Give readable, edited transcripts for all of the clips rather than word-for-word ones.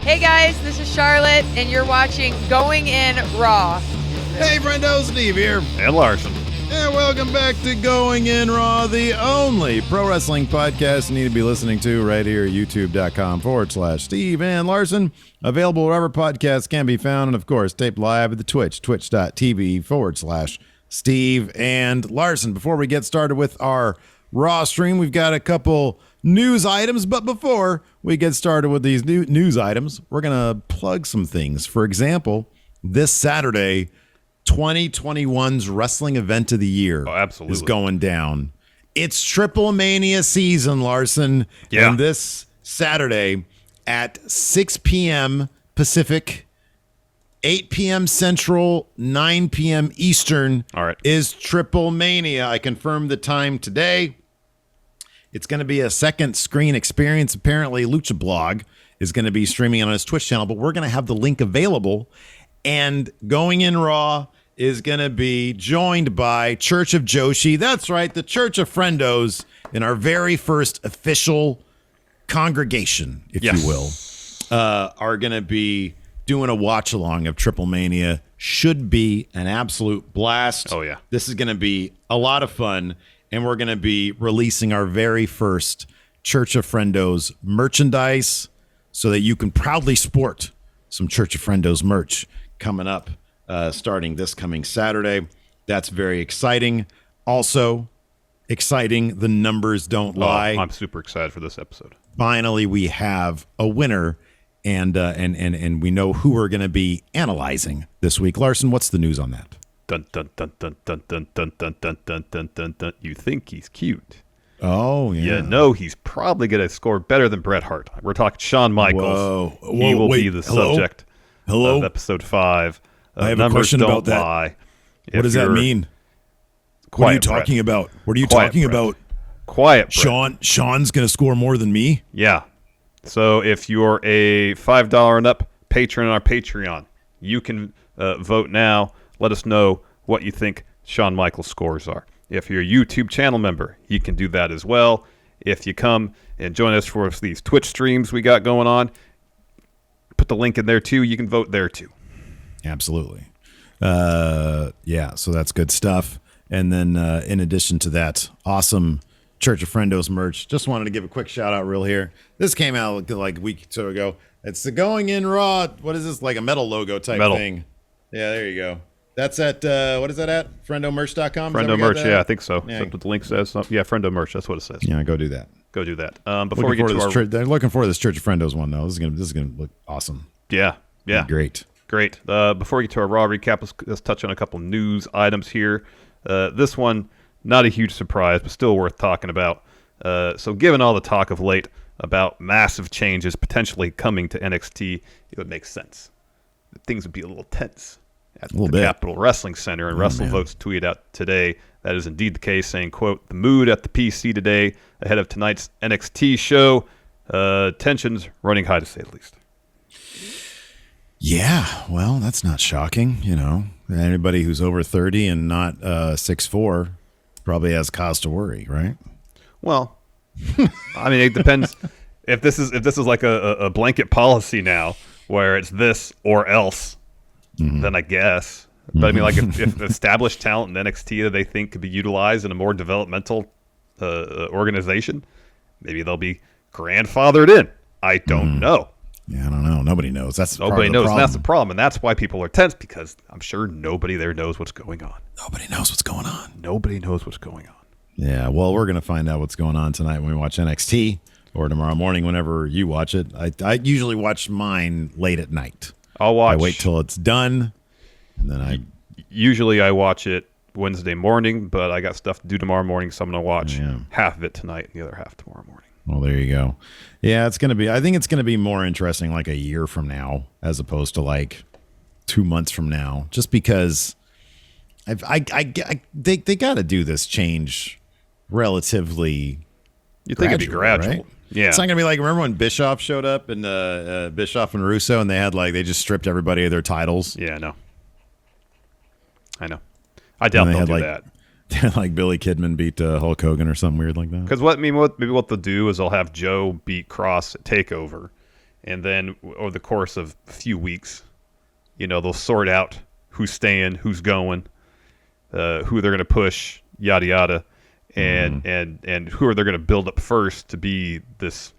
Hey guys, this is Charlotte, and you're watching Going In Raw. Hey, Friendos, Steve here. And Larson. And welcome back to Going In Raw, the only pro wrestling podcast you need to be listening to right here at youtube.com/Steve and Larson. Available wherever podcasts can be found. And, of course, taped live at the twitch.tv/Steve and Larson. Before we get started with our Raw stream, we've got a couple news items. But before we get started with these new news items, we're going to plug some things. For example, this Saturday, 2021's wrestling event of the year is going down. It's Triplemania season, Larson. Yeah. And this Saturday at 6 p.m. Pacific, 8 p.m. Central, 9 p.m. Eastern is Triplemania. I confirmed the time today. It's going to be a second screen experience. Apparently, Lucha Blog is going to be streaming on his Twitch channel, but we're going to have the link available. And Going In Raw is going to be joined by Church of Joshi. That's right, the Church of Friendos in our very first official congregation, if you will, are going to be doing a watch-along of Triplemania. Should be an absolute blast. Oh, yeah. This is going to be a lot of fun, and we're going to be releasing our very first Church of Friendos merchandise so that you can proudly sport some Church of Friendos merch coming up, starting this coming Saturday. That's very exciting. Also exciting, the numbers don't lie. I'm super excited for this episode. Finally, we have a winner, and we know who we're going to be analyzing this week. Larson, what's the news on that? Dun dun dun dun dun dun dun dun dun dun dun dun dun. You think he's cute? Oh, yeah. You know he's probably going to score better than Bret Hart. We're talking Shawn Michaels. Whoa, he will be the subject of episode 5. I have a question about that. Lie. What does that mean? What are you talking about? What are you talking about? Quiet, Bret. Sean's going to score more than me? Yeah. So if you're a $5 and up patron on our Patreon, you can vote now. Let us know what you think Shawn Michaels' scores are. If you're a YouTube channel member, you can do that as well. If you come and join us for these Twitch streams we got going on, put the link in there too. You can vote there too. Absolutely. Yeah, so that's good stuff. And then in addition to that, awesome Church of Friendos merch. Just wanted to give a quick shout out real here. This came out like a week or so ago. It's the Going In Raw. What is this? Like a metal logo type thing. Yeah, there you go. That's at, what is that at? Friendomerch.com? Friendo merch, yeah, I think so. Yeah. That's what the link says. Yeah, Friendo merch, that's what it says. Yeah, go do that. Go do that. Before we get to our... They're looking for this Church of Friendos one, though. This is gonna look awesome. Yeah. Great. Before we get to our Raw recap, let's touch on a couple news items here. This one, not a huge surprise, but still worth talking about. So given all the talk of late about massive changes potentially coming to NXT, it would make sense that things would be a little tense at the Capitol Wrestling Center. And WrestleVotes tweeted out today that is indeed the case, saying, quote, "The mood at the PC today ahead of tonight's NXT show, tensions running high to say the least." Yeah, well, that's not shocking. You know, anybody who's over 30 and not 6'4" probably has cause to worry, right? Well, I mean, it depends. If this is like a blanket policy now, where it's this or else, then I guess. But I mean, like if established talent in NXT that they think could be utilized in a more developmental organization, maybe they'll be grandfathered in. I don't know. Yeah, I don't know. Nobody knows. Nobody knows. And that's the problem. And that's why people are tense, because I'm sure nobody there knows what's going on. Nobody knows what's going on. Nobody knows what's going on. Yeah, well, we're going to find out what's going on tonight when we watch NXT, or tomorrow morning whenever you watch it. I usually watch mine late at night. I wait till it's done, and then Usually I watch it Wednesday morning, but I got stuff to do tomorrow morning, so I'm going to watch half of it tonight and the other half tomorrow morning. Well, there you go. Yeah, I think it's going to be more interesting like a year from now as opposed to like 2 months from now, just because they got to do this change relatively. You think it'd be gradual, right? Yeah. It's not going to be like, remember when Bischoff showed up and Bischoff and Russo, and they just stripped everybody of their titles? Yeah, I know. I doubt they'll do that. Like Billy Kidman beat Hulk Hogan or something weird like that. Because what they'll do is they'll have Joe beat Kross at TakeOver, and then over the course of a few weeks, they'll sort out who's staying, who's going, who they're going to push, yada yada, and who are they going to build up first to be the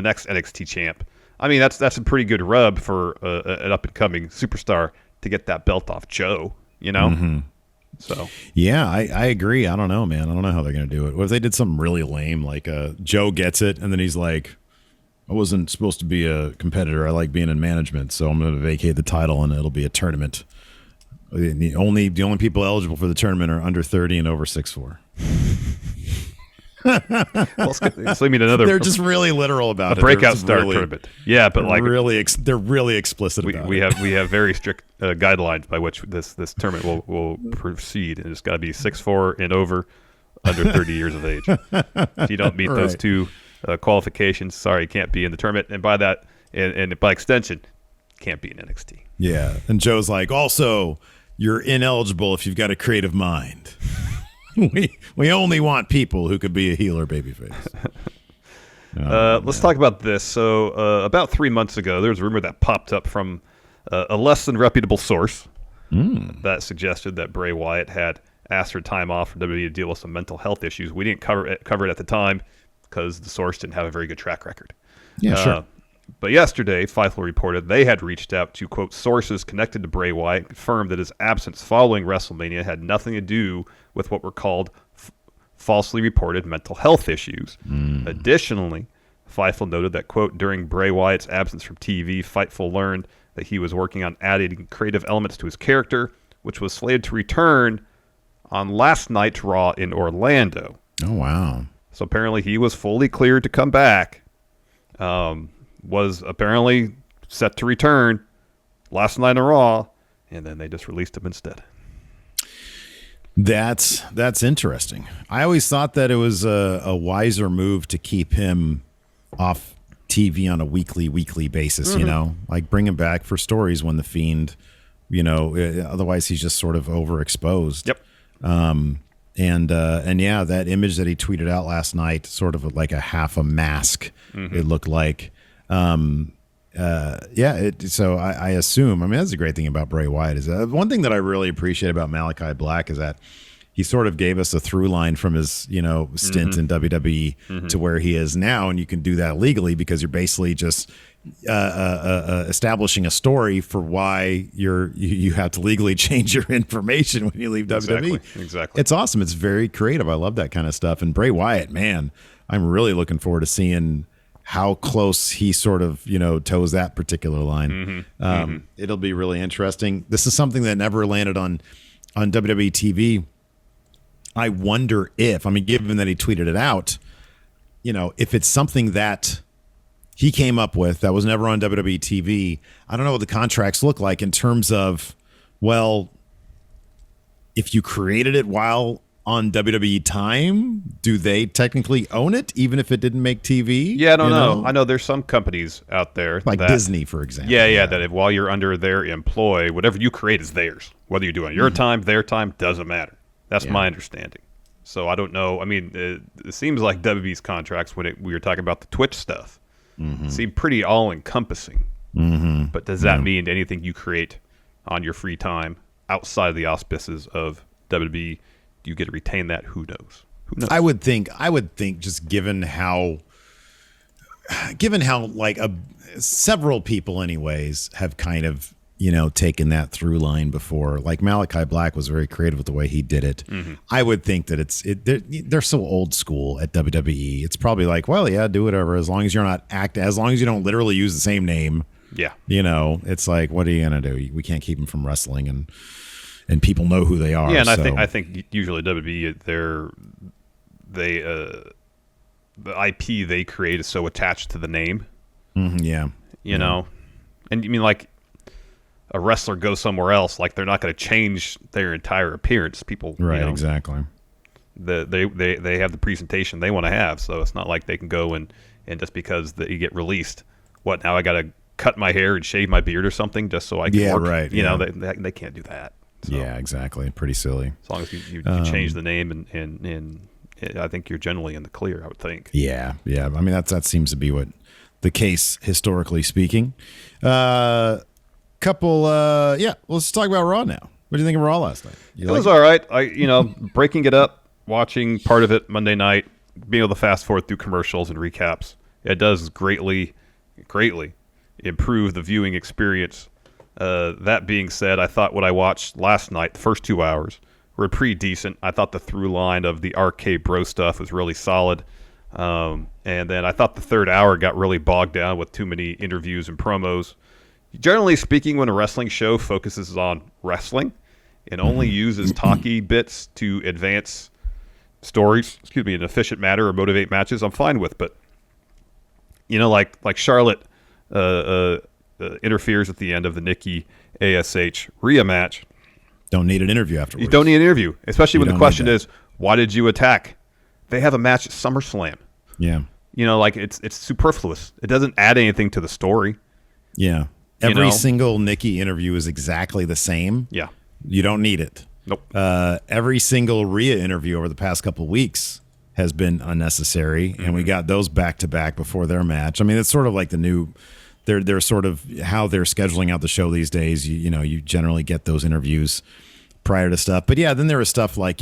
next NXT champ. I mean, that's a pretty good rub for an up and coming superstar to get that belt off Joe. So yeah, I agree. I don't know, man. I don't know how they're going to do it. What if they did something really lame, like Joe gets it, and then he's like, I wasn't supposed to be a competitor. I like being in management, so I'm going to vacate the title, and it'll be a tournament. The only people eligible for the tournament are under 30 and over 6'4". So you mean another? They're just really literal about a breakout star tournament. Yeah, but like they're really explicit about it. We have very strict guidelines by which this tournament will proceed, and it's got to be 6'4" and over, under 30 years of age. If you don't meet those two qualifications, sorry, you can't be in the tournament, and by that, and by extension, can't be in NXT. Yeah, and Joe's like, also, you're ineligible if you've got a creative mind. We only want people who could be a heel or babyface. Let's talk about this. So about 3 months ago, there was a rumor that popped up from a less than reputable source that suggested that Bray Wyatt had asked for time off from WWE to deal with some mental health issues. We didn't cover it at the time because the source didn't have a very good track record. Yeah, sure. But yesterday, Fightful reported they had reached out to, quote, sources connected to Bray Wyatt, confirmed that his absence following WrestleMania had nothing to do with what were called falsely reported mental health issues. Additionally, Fightful noted that, quote, during Bray Wyatt's absence from TV, Fightful learned that he was working on adding creative elements to his character, which was slated to return on last night's Raw in Orlando. Oh, wow. So apparently he was fully cleared to come back. Was apparently set to return last night on Raw, and then they just released him instead. That's interesting. I always thought that it was a wiser move to keep him off TV on a weekly basis, like bring him back for stories when the Fiend, otherwise he's just sort of overexposed. Yep. And yeah, that image that he tweeted out last night, sort of like a half a mask, it looked like. So I assume, that's a great thing about Bray Wyatt is one thing that I really appreciate about Malachi Black is that he sort of gave us a through line from his, stint in WWE to where he is now. And you can do that legally because you're basically just establishing a story for why you have to legally change your information when you leave WWE. Exactly. It's awesome. It's very creative. I love that kind of stuff. And Bray Wyatt, man, I'm really looking forward to seeing how close he sort of, toes that particular line. It'll be really interesting. This is something that never landed on WWE TV. I wonder if, given that he tweeted it out, if it's something that he came up with that was never on WWE TV, I don't know what the contracts look like in terms of, well, if you created it while on WWE time, do they technically own it, even if it didn't make TV? Yeah, I don't know. I know there's some companies out there like Disney, for example. Yeah, that while you're under their employ, whatever you create is theirs. Whether you're doing your time, their time, doesn't matter. That's my understanding. So I don't know. It seems like WWE's contracts, when we were talking about the Twitch stuff, seem pretty all-encompassing. But does that mean anything you create on your free time outside of the auspices of WWE, do you get to retain that? Who knows? I would think just given how like several people anyways have kind of, taken that through line before. Like Malachi Black was very creative with the way he did it. I would think that they're so old school at WWE. It's probably like, well, yeah, do whatever. As long as you're not as long as you don't literally use the same name. Yeah. It's like, what are you going to do? We can't keep them from wrestling and people know who they are. Yeah, and I think usually WWE the IP they create is so attached to the name. You know, and you mean like a wrestler goes somewhere else, like they're not going to change their entire appearance. People, right? Exactly. They have the presentation they want to have, so it's not like they can go and just because you get released, what now? I got to cut my hair and shave my beard or something just so I can work. Right. You know, they can't do that. So, yeah, exactly. Pretty silly. As long as you change the name and I think you're generally in the clear, I would think. Yeah. I mean, that seems to be what the case historically speaking. Let's talk about Raw now. What do you think of Raw last night? It was all right. Breaking it up, watching part of it Monday night, being able to fast forward through commercials and recaps, it does greatly improve the viewing experience. That being said, I thought what I watched last night, the first 2 hours, were pretty decent. I thought the through line of the RK Bro stuff was really solid. And then I thought the third hour got really bogged down with too many interviews and promos. Generally speaking, when a wrestling show focuses on wrestling and only uses talky bits to advance stories, in an efficient manner or motivate matches, I'm fine with. But, like Charlotte interferes at the end of the Nikki A.S.H. Rhea match. Don't need an interview afterwards. You don't need an interview, especially when the question is, why did you attack? They have a match at SummerSlam. Yeah. It's superfluous. It doesn't add anything to the story. Yeah. Every single Nikki interview is exactly the same. Yeah. You don't need it. Nope. Every single Rhea interview over the past couple of weeks has been unnecessary, and we got those back to back before their match. I mean, it's sort of like the new. They're sort of how they're scheduling out the show these days. You generally get those interviews prior to stuff, but yeah, then there was stuff like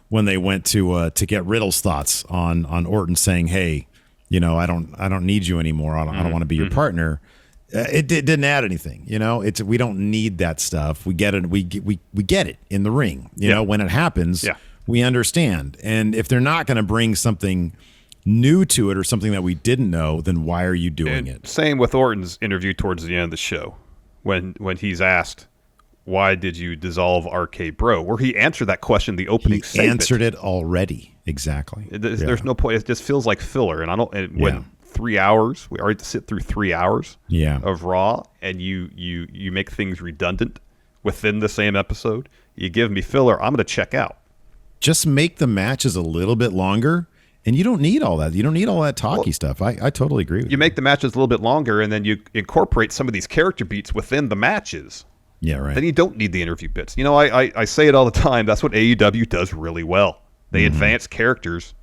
when they went to get Riddle's thoughts on Orton saying, "Hey, I don't need you anymore. I don't want to be your partner." It didn't add anything. We don't need that stuff. We get it. We get it in the ring. When it happens, we understand. And if they're not going to bring something new to it or something that we didn't know, then why are you doing it? Same with Orton's interview towards the end of the show, when he's asked, "Why did you dissolve RK Bro?" Where he answered that question, the opening segment. Answered it already. Exactly. There's no point. It just feels like filler. And I don't. When 3 hours, we already have to sit through 3 hours of Raw, and you make things redundant within the same episode. You give me filler, I'm going to check out. Just make the matches a little bit longer, and you don't need all that. You don't need all that talky stuff. I totally agree with you. You make the matches a little bit longer, and then you incorporate some of these character beats within the matches. Yeah, right. Then you don't need the interview bits. I say it all the time. That's what AEW does really well. They advance characters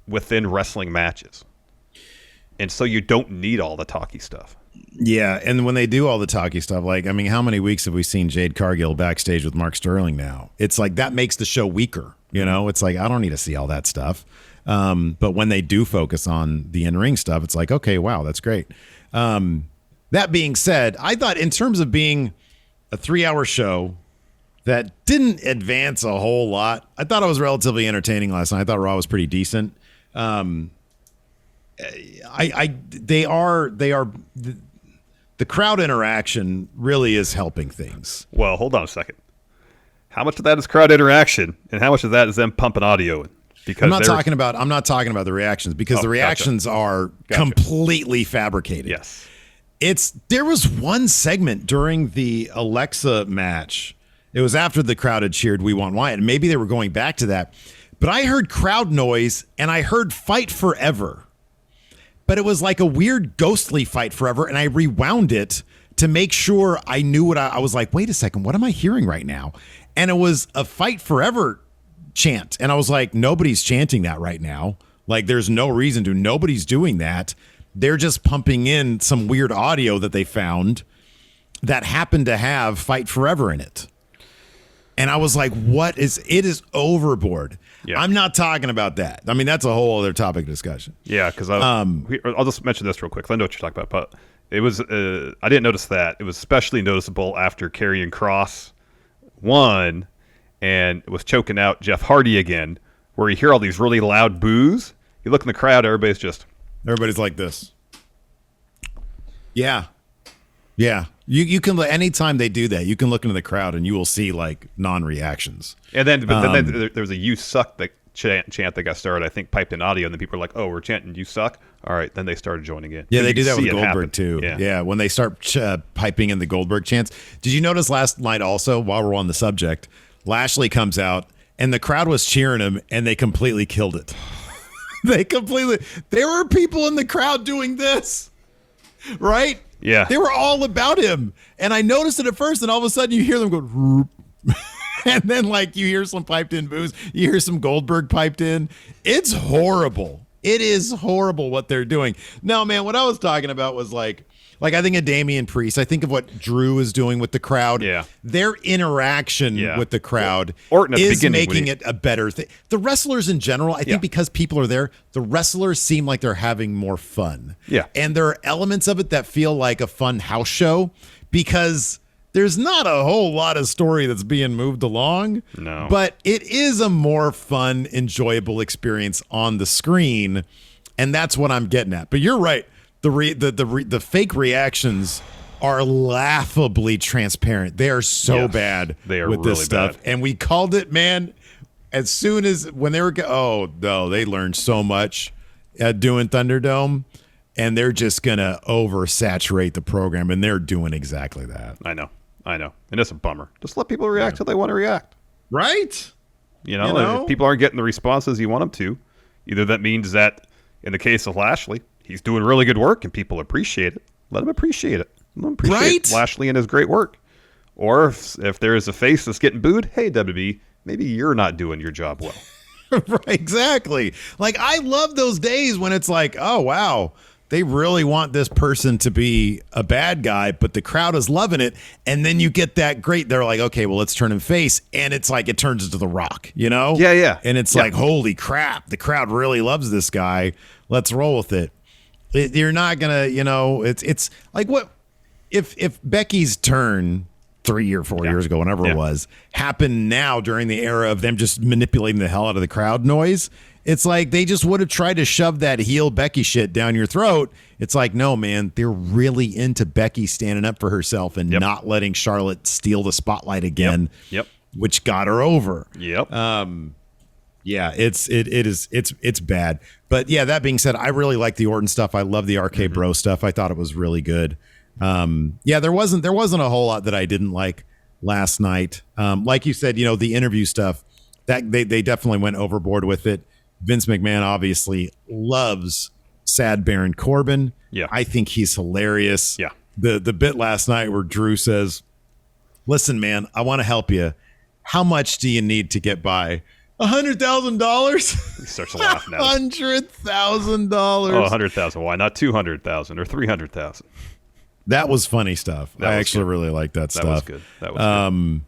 within wrestling matches. And so you don't need all the talky stuff. Yeah, and when they do all the talky stuff, how many weeks have we seen Jade Cargill backstage with Mark Sterling now? It's like that makes the show weaker. It's like I don't need to see all that stuff. But when they do focus on the in-ring stuff, it's like, okay, wow, that's great. That being said, I thought in terms of being a 3-hour show that didn't advance a whole lot, I thought it was relatively entertaining last night. I thought Raw was pretty decent. The crowd interaction really is helping things. Well, hold on a second. How much of that is crowd interaction, and how much of that is them pumping audio in? Because I'm not talking about the reactions, because the reactions are completely fabricated. Yes. There was one segment during the Alexa match. It was after the crowd had cheered "We Want Wyatt," and maybe they were going back to that. But I heard crowd noise, and I heard "Fight Forever." But it was like a weird ghostly "Fight Forever," and I rewound it to make sure I knew what I was like, wait a second, what am I hearing right now? And it was a "Fight Forever" chant. And I was like, nobody's chanting that right now. Like, there's no reason to. Nobody's doing that. They're just pumping in some weird audio that they found that happened to have "Fight Forever" in it. And I was like, it is overboard. Yeah. I'm not talking about that. I mean, that's a whole other topic of discussion. Yeah, because I'll just mention this real quick. I know what you're talking about, but it was I didn't notice that. It was especially noticeable after Karrion Kross won and was choking out Jeff Hardy again, where you hear all these really loud boos. You look in the crowd, everybody's like this. Yeah. Yeah. You can, anytime they do that, you can look into the crowd and you will see non-reactions. And then there was a "You suck" chant that got started, I think, piped in audio, and then people are like, "Oh, we're chanting 'You suck'." All right, then they started joining in. Yeah, they do that with Goldberg too. Yeah, when they start piping in the Goldberg chants. Did you notice last night also, while we're on the subject, Lashley comes out and the crowd was cheering him, and they completely killed it. There were people in the crowd doing this, right? Yeah. They were all about him. And I noticed it at first, and all of a sudden you hear them go, and then you hear some piped in boos. You hear some Goldberg piped in. It's horrible. It is horrible what they're doing. No, man, what I was talking about was like I think of Damian Priest. I think of what Drew is doing with the crowd. Yeah. Their interaction with the crowd is making it a better thing. The wrestlers in general, I think because people are there, the wrestlers seem like they're having more fun. Yeah. And there are elements of it that feel like a fun house show because there's not a whole lot of story that's being moved along. No. But it is a more fun, enjoyable experience on the screen. And that's what I'm getting at. But you're right. The fake reactions are laughably transparent. They are so bad they are with this really stuff. bad. And we called it, man, as soon as when they were they learned so much at doing Thunderdome, and they're just going to oversaturate the program, and they're doing exactly that. I know. And it's a bummer. Just let people react how they want to react. Right? You know? If people aren't getting the responses you want them to, either that means that, in the case of Lashley, he's doing really good work and people appreciate it. Let him appreciate it. Let him appreciate Lashley and his great work. Or if there is a face that's getting booed, hey, WWE, maybe you're not doing your job well. Right, exactly. Like, I love those days when it's like, oh, wow, they really want this person to be a bad guy, but the crowd is loving it. And then you get that great, they're like, okay, well, let's turn him face. And it's like, it turns into The Rock, you know? Yeah. And it's like, holy crap, the crowd really loves this guy. Let's roll with it. You're not going to, it's like what if Becky's turn 3 or 4 years ago, whenever it was, happened now during the era of them just manipulating the hell out of the crowd noise. It's like they just would have tried to shove that heel Becky shit down your throat. It's like, no, man, they're really into Becky standing up for herself and not letting Charlotte steal the spotlight again, which got her over. Yeah, it's bad. But yeah, that being said, I really like the Orton stuff. I love the RK Bro stuff. I thought it was really good. There wasn't a whole lot that I didn't like last night. Like you said, the interview stuff, that they definitely went overboard with it. Vince McMahon obviously loves sad Baron Corbin. Yeah. I think he's hilarious. Yeah. The bit last night where Drew says, listen, man, I want to help you. How much do you need to get by? $100,000? He starts laughing at $100,000. Oh, $100,000. Why not $200,000 or $300,000? That was funny stuff. I actually really like that stuff. That was good. Good.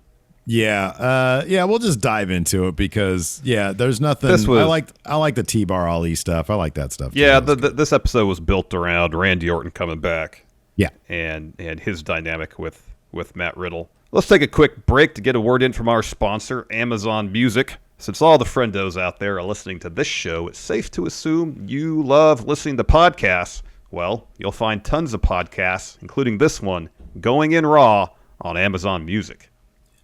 Yeah, we'll just dive into it because there's nothing. I like the T-Bar Ali stuff. I like that stuff. Yeah, this episode was built around Randy Orton coming back. Yeah, and his dynamic with Matt Riddle. Let's take a quick break to get a word in from our sponsor, Amazon Music. Since all the friendos out there are listening to this show, it's safe to assume you love listening to podcasts. Well, you'll find tons of podcasts, including this one, Going In Raw, on Amazon Music.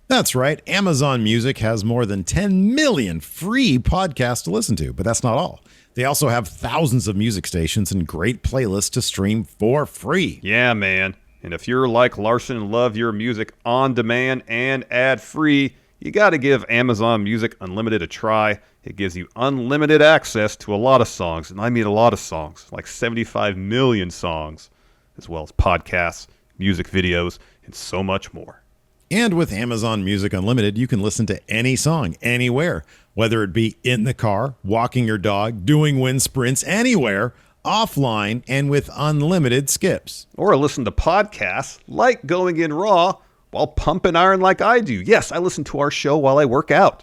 That's right. Amazon Music has more than 10 million free podcasts to listen to, but that's not all. They also have thousands of music stations and great playlists to stream for free. Yeah, man. And if you're like Larson and love your music on demand and ad-free, you got to give Amazon Music Unlimited a try. It gives you unlimited access to a lot of songs, and I mean a lot of songs, like 75 million songs, as well as podcasts, music videos, and so much more. And with Amazon Music Unlimited, you can listen to any song, anywhere, whether it be in the car, walking your dog, doing wind sprints, anywhere, offline, and with unlimited skips. Or listen to podcasts like Going In Raw while pumping iron like I do. Yes, I listen to our show while I work out.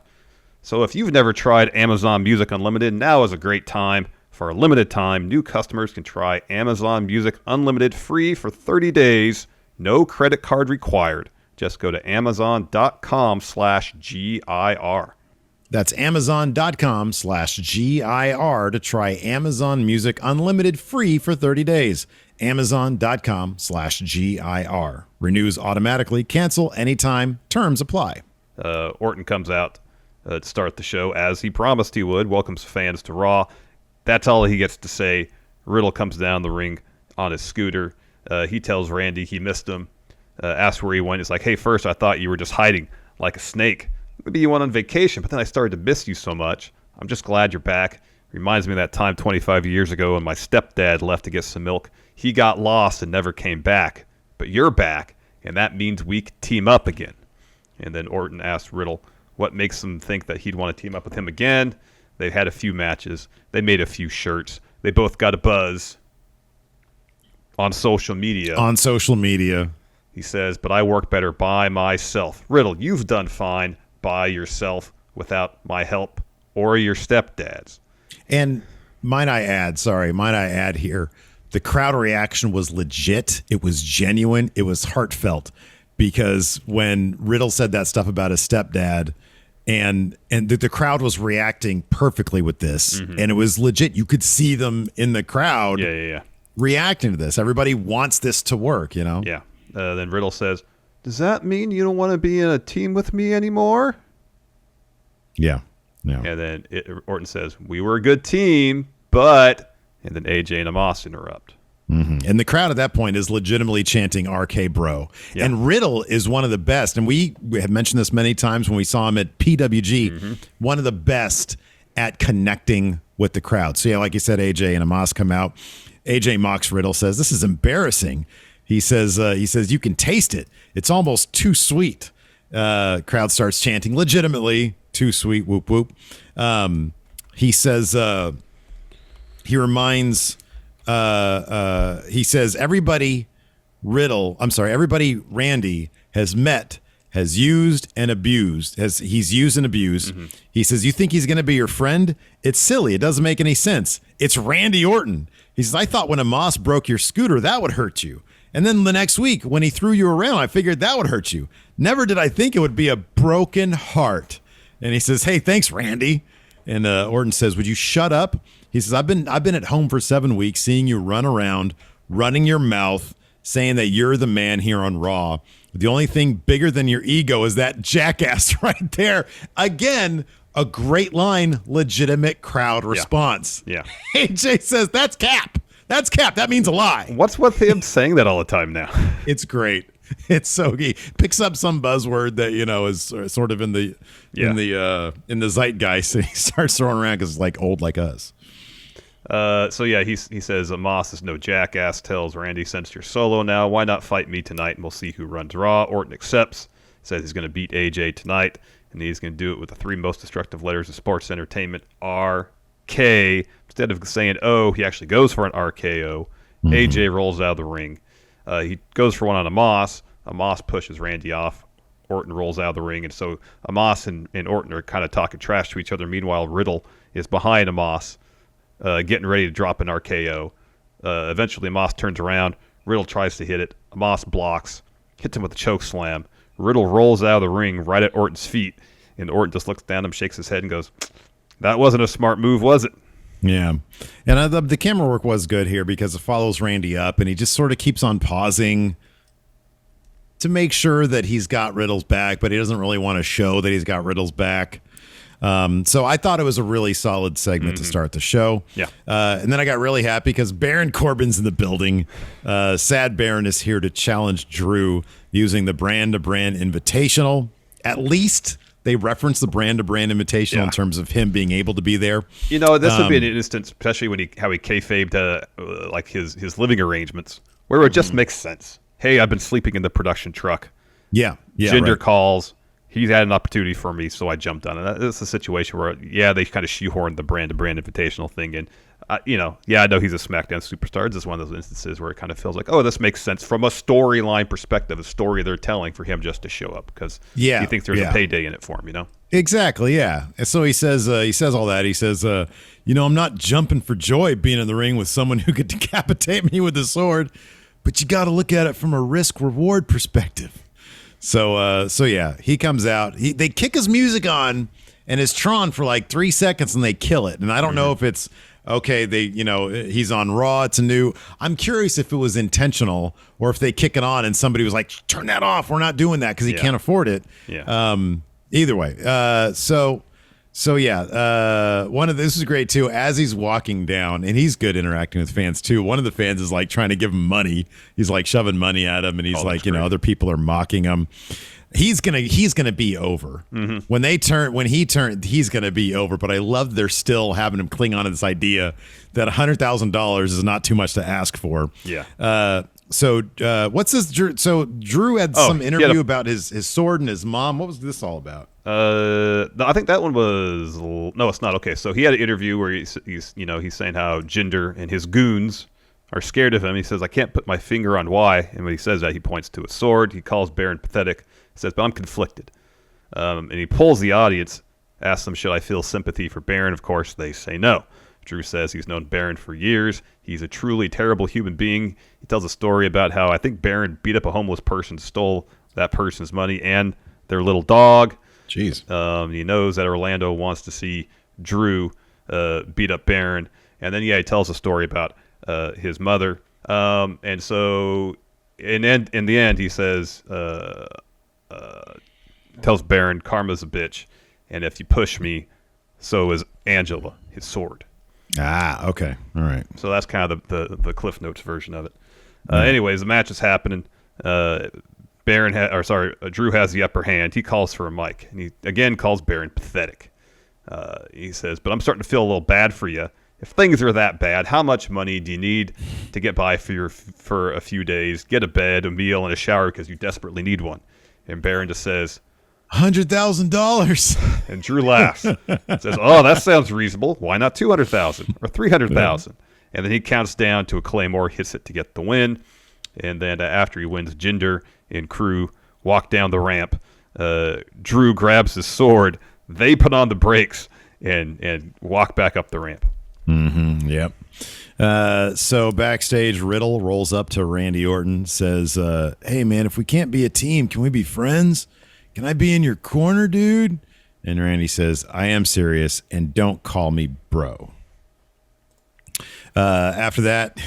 So if you've never tried Amazon Music Unlimited, now is a great time. For a limited time, new customers can try Amazon Music Unlimited free for 30 days. No credit card required. Just go to amazon.com/GIR. That's amazon.com/GIR to try Amazon Music Unlimited free for 30 days. Amazon.com/GIR. Renews automatically. Cancel anytime. Terms apply. Orton comes out to start the show as he promised he would. Welcomes fans to Raw. That's all he gets to say. Riddle comes down the ring on his scooter. He tells Randy he missed him. Asks where he went. He's like, hey, first I thought you were just hiding like a snake. Maybe you went on vacation, but then I started to miss you so much. I'm just glad you're back. Reminds me of that time 25 years ago when my stepdad left to get some milk. He got lost and never came back. But you're back, and that means we can team up again. And then Orton asked Riddle what makes him think that he'd want to team up with him again. They had a few matches. They made a few shirts. They both got a buzz on social media. He says, but I work better by myself. Riddle, you've done fine by yourself without my help or your stepdad's. And might I add here, the crowd reaction was legit. It was genuine. It was heartfelt, because when Riddle said that stuff about his stepdad, and the crowd was reacting perfectly with this, and it was legit. You could see them in the crowd reacting to this. Everybody wants this to work, you know? Yeah. Then Riddle says, does that mean you don't want to be in a team with me anymore? Yeah. And then Orton says, we were a good team, but... And then AJ and Amos interrupt. And the crowd at that point is legitimately chanting RK Bro. Yeah. And Riddle is one of the best. And we have mentioned this many times when we saw him at PWG. One of the best at connecting with the crowd. So, yeah, like you said, AJ and Amos come out. AJ mocks Riddle, says, this is embarrassing. He says, you can taste it. It's almost too sweet. Crowd starts chanting, legitimately, too sweet, whoop, whoop. He says, he says, everybody Randy has met, has used and abused, he's used and abused. He says, you think he's going to be your friend? It's silly. It doesn't make any sense. It's Randy Orton. He says, I thought when Amos broke your scooter, that would hurt you. And then the next week, when he threw you around, I figured that would hurt you. Never did I think it would be a broken heart. And he says, hey, thanks, Randy. And Orton says, would you shut up? He says, I've been at home for 7 weeks, seeing you run around, running your mouth, saying that you're the man here on Raw. The only thing bigger than your ego is that jackass right there. Again, a great line, legitimate crowd response. Yeah. AJ says, that's cap. That's cap. That means a lie. What's with him saying that all the time now? It's great. It's so he picks up some buzzword that, you know, is sort of in the zeitgeist, and he starts throwing around because it's like old like us. He says Amos is no jackass, tells Randy, since you're solo now, why not fight me tonight and we'll see who runs Raw. Orton accepts, says he's going to beat AJ tonight, and he's going to do it with the 3 most destructive letters of sports entertainment, RK. Instead of saying O, he actually goes for an RKO. AJ rolls out of the ring. He goes for one on Amos. Amos pushes Randy off. Orton rolls out of the ring, and so Amos and Orton are kind of talking trash to each other. Meanwhile, Riddle is behind Amos, getting ready to drop an RKO. Eventually, Amos turns around. Riddle tries to hit it. Amos blocks, hits him with a choke slam. Riddle rolls out of the ring right at Orton's feet, and Orton just looks down at him, shakes his head, and goes, that wasn't a smart move, was it? Yeah. And the camera work was good here because it follows Randy up, and he just sort of keeps on pausing to make sure that he's got Riddle's back, but he doesn't really want to show that he's got Riddle's back. So I thought it was a really solid segment to start the show. Yeah. And then I got really happy because Baron Corbin's in the building. Sad Baron is here to challenge Drew using the brand-to-brand invitational. At least they reference the brand-to-brand invitational in terms of him being able to be there. You know, this would be an instance, especially when how he kayfabed like his living arrangements, where it just makes sense. Hey, I've been sleeping in the production truck. Yeah. Jinder calls. He's had an opportunity for me, so I jumped on it. It's a situation where, they kind of shoehorned the brand-to-brand invitational thing in. I know he's a SmackDown superstar. It's just one of those instances where it kind of feels like, this makes sense from a storyline perspective, a story they're telling for him just to show up because he thinks there's a payday in it for him, you know? Exactly, yeah. And so he says all that. He says, I'm not jumping for joy being in the ring with someone who could decapitate me with a sword, but you got to look at it from a risk-reward perspective. So he comes out. They kick his music on and it's Tron for like 3 seconds and they kill it. And I don't know if it's okay. He's on Raw. It's a new. I'm curious if it was intentional or if they kick it on and somebody was like, "Turn that off. We're not doing that because he can't afford it." Yeah. Either way. One of this is great too. As he's walking down, and he's good interacting with fans too. One of the fans is like trying to give him money. He's like shoving money at him, and he's like, other people are mocking him. He's gonna be over when he turned. He's gonna be over. But I love they're still having him cling on to this idea that $100,000 is not too much to ask for. Yeah. What's this? So Drew had some interview about his sword and his mom. What was this all about? No, I think that one was no, it's not. Okay, so he had an interview where he's saying how Jinder and his goons are scared of him. He says, I can't put my finger on why. And when he says that, he points to a sword. He calls Baron pathetic. He says, but I'm conflicted. And he pulls the audience, asks them, should I feel sympathy for Baron? Of course, they say no. Drew says he's known Baron for years. He's a truly terrible human being. He tells a story about how I think Baron beat up a homeless person, stole that person's money and their little dog. Jeez. He knows that Orlando wants to see Drew beat up Baron. And then, he tells a story about his mother. And so in the end, he says, tells Baron, karma's a bitch. And if you push me, so is Angela, his sword. Ah, okay. All right. So that's kind of the Cliff Notes version of it. Anyways, the match is happening. Drew has the upper hand. He calls for a mic, and he again calls Baron pathetic. He says, but I'm starting to feel a little bad for you. If things are that bad, how much money do you need to get by for a few days, get a bed, a meal, and a shower because you desperately need one? And Baron just says, $100,000. And Drew laughs. Says, oh, that sounds reasonable. Why not $200,000 or $300,000? And then he counts down to a Claymore, hits it to get the win. And then after he wins, Jinder and crew walk down the ramp. Drew grabs his sword. They put on the brakes and walk back up the ramp. Mm-hmm. Yep. So backstage, Riddle rolls up to Randy Orton, says, hey, man, if we can't be a team, can we be friends? Can I be in your corner, dude? And Randy says, I am serious, and don't call me bro. After that,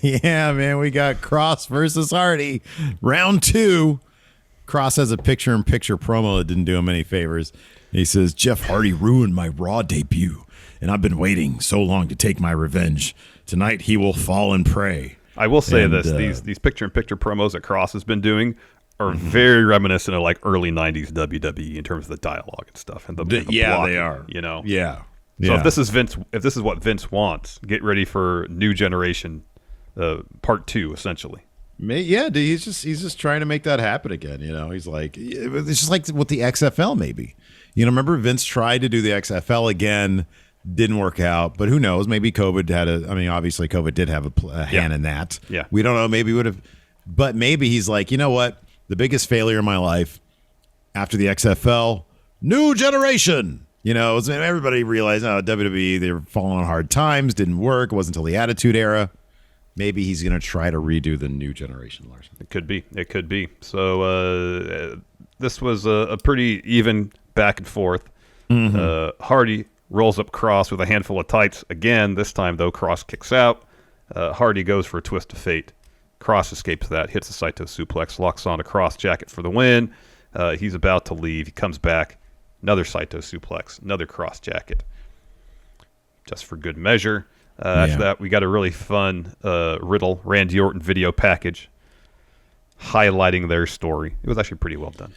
yeah, man, we got Kross versus Hardy. Round 2. Kross has a picture-in-picture promo that didn't do him any favors. He says, Jeff Hardy ruined my Raw debut, and I've been waiting so long to take my revenge. Tonight he will fall and pray. I will say these picture-in-picture promos that Kross has been doing are very reminiscent of like early 90s WWE in terms of the dialogue and stuff. And the blocking, they are. You know? Yeah. So if this is what Vince wants, get ready for New Generation Part 2, essentially. Yeah, dude, he's just trying to make that happen again. You know, he's like, it's just like with the XFL, maybe. You know, remember Vince tried to do the XFL again, didn't work out, but who knows? Maybe COVID obviously COVID did have a hand in that. Yeah. We don't know. Maybe would have, but maybe he's like, you know what? The biggest failure in my life after the XFL, New Generation. You know, everybody realized, WWE, they were falling on hard times, didn't work. It wasn't until the Attitude Era. Maybe he's going to try to redo the New Generation, Larson. It could be. So this was a pretty even back and forth. Mm-hmm. Hardy rolls up Kross with a handful of tights. Again, this time, though, Kross kicks out. Hardy goes for a twist of fate. Kross escapes that, hits a Saito suplex, locks on a Kross jacket for the win. He's about to leave. He comes back. Another Saito suplex, another Kross jacket. Just for good measure. After that, we got a really fun Riddle, Randy Orton video package highlighting their story. It was actually pretty well done.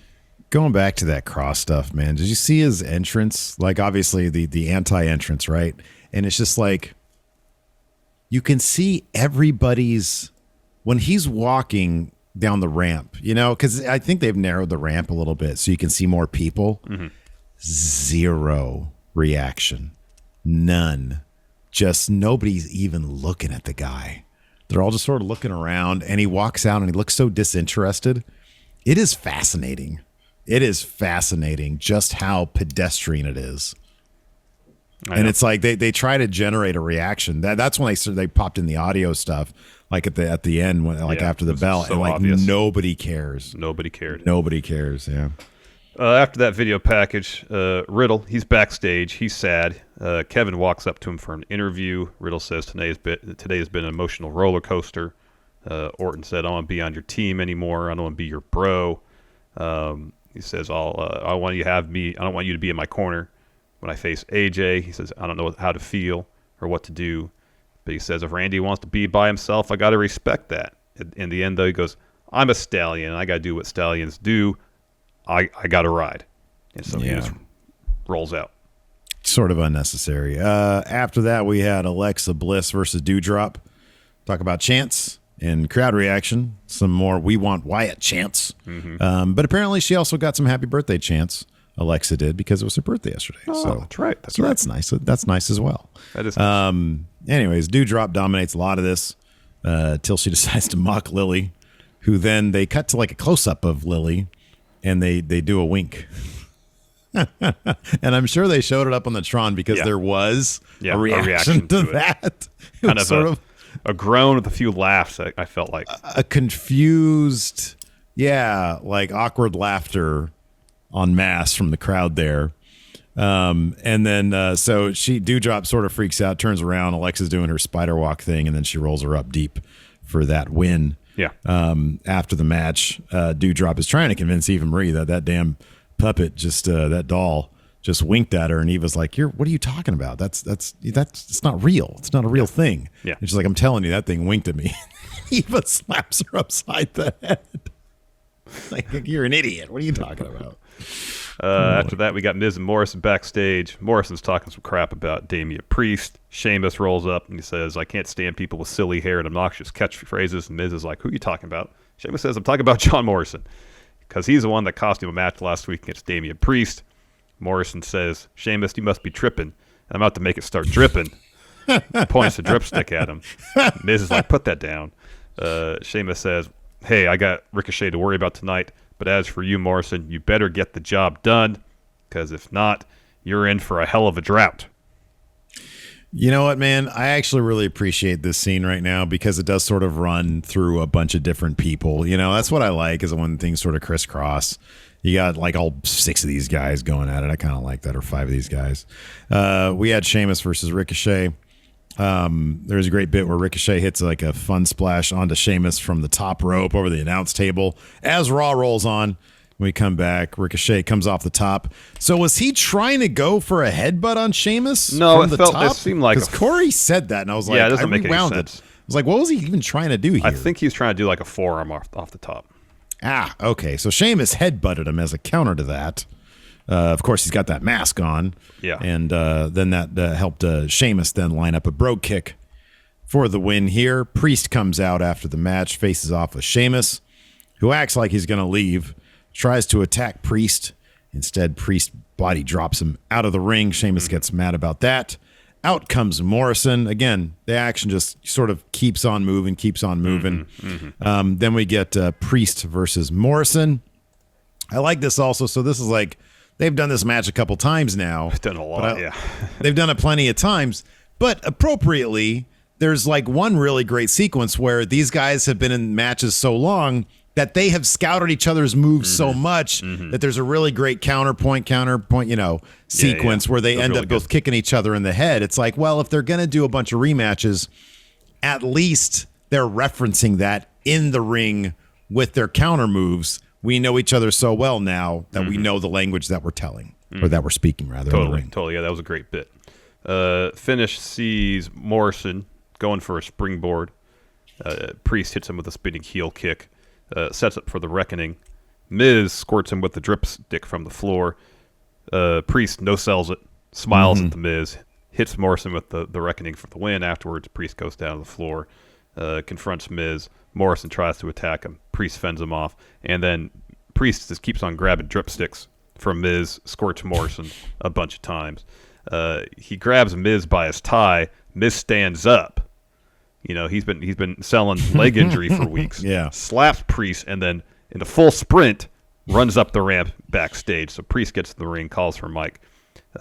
Going back to that Kross stuff, man, did you see his entrance? Like, obviously, the anti-entrance, right? And it's just like, you can see everybody's, when he's walking down the ramp, you know, because I think they've narrowed the ramp a little bit so you can see more people. Mm-hmm. Zero reaction. None. Just nobody's even looking at the guy. They're all just sort of looking around, and he walks out and he looks so disinterested. It is fascinating. It is fascinating just how pedestrian it is. And it's like they try to generate a reaction. That's when they popped in the audio stuff, like at the end, when, like after the bell, so and like obvious. Nobody cares. Nobody cared. Nobody cares. Yeah. After that video package, Riddle, he's backstage. He's sad. Kevin walks up to him for an interview. Riddle says today has been an emotional roller coaster. Orton said, "I don't want to be on your team anymore. I don't want to be your bro." He says, "I want you to have me. I don't want you to be in my corner when I face AJ." He says, "I don't know how to feel or what to do." But he says, "If Randy wants to be by himself, I got to respect that." In the end, though, he goes, "I'm a stallion. And I got to do what stallions do. I got to ride." And so he just rolls out. Sort of unnecessary. After that, we had Alexa Bliss versus Doudrop. Talk about chants and crowd reaction. Some more "We Want Wyatt" chants. Mm-hmm. But apparently she also got some happy birthday chants. Alexa did because it was her birthday yesterday. Oh, so that's right. That's so right. That's nice. That's nice as well. That is nice. Anyways, Doudrop dominates a lot of this till she decides to mock Lily, who then they cut to like a close-up of Lily, and they do a wink. And I'm sure they showed it up on the Tron because there was a reaction to that. Kind of sort of a groan with a few laughs, I felt like. A confused, like awkward laughter en masse from the crowd there. And then so Doudrop sort of freaks out, turns around. Alexa's doing her spider walk thing, and then she rolls her up deep for that win. Yeah. After the match, Doudrop is trying to convince Eva Marie that damn puppet that doll just winked at her, and Eva's like, what are you talking about? That's it's not real. It's not a real thing. Yeah. And she's like, I'm telling you, that thing winked at me. Eva slaps her upside the head. Like, you're an idiot. What are you talking about? After that, we got Miz and Morrison backstage. Morrison's talking some crap about Damian Priest. Sheamus rolls up and he says, I can't stand people with silly hair and obnoxious catchphrases. And Miz is like, who are you talking about? Sheamus says, I'm talking about John Morrison, because he's the one that cost him a match last week against Damian Priest. Morrison says, Sheamus, you must be tripping. I'm about to make it start dripping. Points a dripstick at him. Miz is like, put that down. Sheamus says, hey, I got Ricochet to worry about tonight. But as for you, Morrison, you better get the job done, because if not, you're in for a hell of a drought. You know what, man? I actually really appreciate this scene right now because it does sort of run through a bunch of different people. You know, that's what I like, is when things sort of crisscross. You got like all 6 of these guys going at it. I kind of like that, or 5 of these guys. We had Sheamus versus Ricochet. There's a great bit where Ricochet hits like a fun splash onto Sheamus from the top rope over the announce table. As Raw rolls on, we come back. Ricochet comes off the top. So was he trying to go for a headbutt on Sheamus? No, from it the top? It seemed like because Corey said that, and I was like, it doesn't make any rewound sense. it. I was like, what was he even trying to do here? I think he was trying to do like a forearm off the top. Okay. So Sheamus headbutted him as a counter to that. Of course, he's got that mask on. Yeah. And then that helped Sheamus then line up a brogue kick for the win here. Priest comes out after the match, faces off with Sheamus, who acts like he's going to leave, tries to attack Priest. Instead, Priest body drops him out of the ring. Sheamus gets mad about that. Out comes Morrison. Again, the action just sort of keeps on moving. Then we get Priest versus Morrison. I like this also. So this is like, they've done this match a couple times now. They've done a lot, yeah. They've done it plenty of times. But appropriately, there's like one really great sequence where these guys have been in matches so long that they have scouted each other's moves so much that there's a really great counterpoint, sequence where they end up both kicking each other in the head. It's like, well, if they're going to do a bunch of rematches, at least they're referencing that in the ring with their counter moves. We know each other so well now that we know the language that we're telling, or that we're speaking, rather. Totally. Yeah, that was a great bit. Finish sees Morrison going for a springboard. Priest hits him with a spinning heel kick. Sets up for the reckoning. Miz squirts him with the drip stick from the floor. Priest no-sells it, smiles at the Miz, hits Morrison with the reckoning for the win. Afterwards, Priest goes down to the floor, confronts Miz. Morrison tries to attack him. Priest fends him off. And then Priest just keeps on grabbing drip sticks from Miz, squirts Morrison a bunch of times. He grabs Miz by his tie. Miz stands up. You know, he's been selling leg injury for weeks. Yeah. Slaps Priest, and then in the full sprint, runs up the ramp backstage. So Priest gets in the ring, calls for Mike.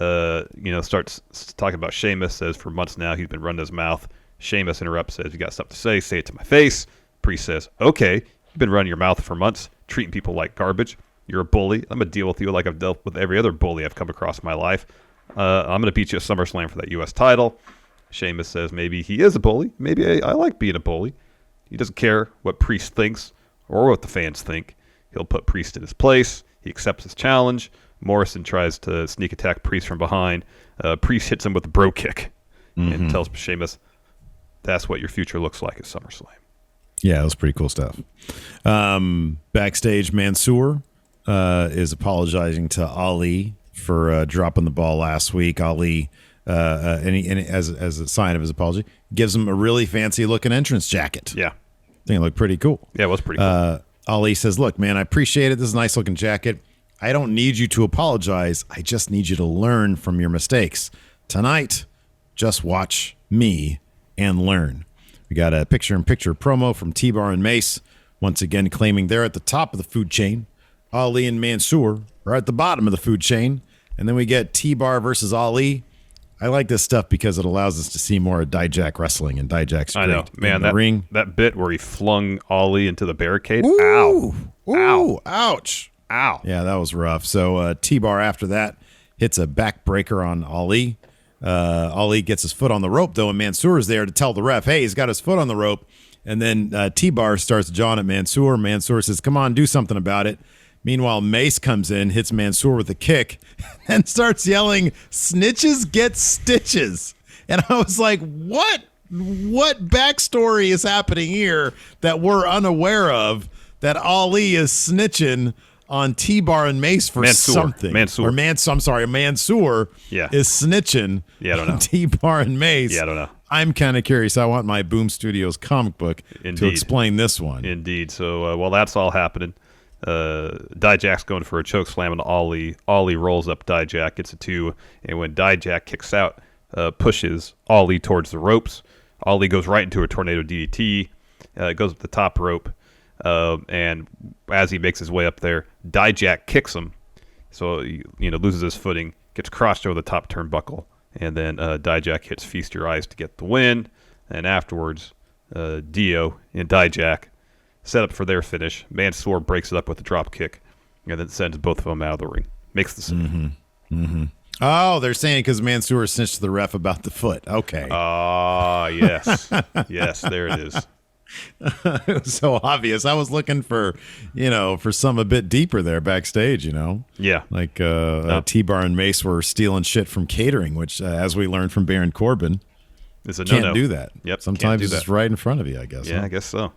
Starts talking about Sheamus, says for months now he's been running his mouth. Sheamus interrupts, says, you got something to say it to my face. Priest says, okay, you've been running your mouth for months, treating people like garbage. You're a bully. I'm going to deal with you like I've dealt with every other bully I've come across in my life. I'm going to beat you at SummerSlam for that U.S. title. Sheamus says maybe he is a bully. Maybe I like being a bully. He doesn't care what Priest thinks or what the fans think. He'll put Priest in his place. He accepts his challenge. Morrison tries to sneak attack Priest from behind. Priest hits him with a bro kick and tells Sheamus, that's what your future looks like at SummerSlam. Yeah, that was pretty cool stuff. Backstage, Mansoor is apologizing to Ali for dropping the ball last week. Ali, as a sign of his apology, gives him a really fancy-looking entrance jacket. Yeah. I think it looked pretty cool. Yeah, it was pretty cool. Ali says, look, man, I appreciate it. This is a nice-looking jacket. I don't need you to apologize. I just need you to learn from your mistakes. Tonight, just watch me and learn. We got a picture-in-picture promo from T-Bar and Mace, once again claiming they're at the top of the food chain. Ali and Mansoor are at the bottom of the food chain. And then we get T-Bar versus Ali. I like this stuff because it allows us to see more of Dijak wrestling, and Dijak's great. I know, man. That bit where he flung Ali into the barricade. Ooh, ow! Ooh, ow! Ouch! Ow! Yeah, that was rough. So T-Bar after that hits a backbreaker on Ali. Ali gets his foot on the rope though, and Mansoor is there to tell the ref, "Hey, he's got his foot on the rope." And then T-Bar starts jawing at Mansoor. Mansoor says, "Come on, do something about it." Meanwhile, Mace comes in, hits Mansoor with a kick, and starts yelling, "Snitches get stitches." And I was like, what backstory is happening here that we're unaware of, that Ali is snitching on T-Bar and Mace for something? Mansoor is snitching on T-Bar and Mace. Yeah, I don't know. I'm kind of curious. I want my Boom Studios comic book to explain this one. Indeed. So while that's all happening, Dijak's going for a choke slam on Ali. Ali rolls up Dijak, gets a 2, and when Dijak kicks out, pushes Ali towards the ropes. Ali goes right into a tornado DDT, goes up the top rope, and as he makes his way up there, Dijak kicks him, so he loses his footing, gets crossed over the top turnbuckle, and then Dijak hits Feast Your Eyes to get the win. And afterwards, Dio and Dijak set up for their finish. Mansoor breaks it up with a drop kick, and then sends both of them out of the ring. Makes the save. Oh, they're saying because Mansoor snitched to the ref about the foot. Okay. Yes. Yes, there it is. It was so obvious. I was looking for some a bit deeper there backstage, Yeah. Like T-Bar and Mace were stealing shit from catering, which, as we learned from Baron Corbin, can't do that. Yep. Sometimes it's just right in front of you, I guess. Yeah, I guess so.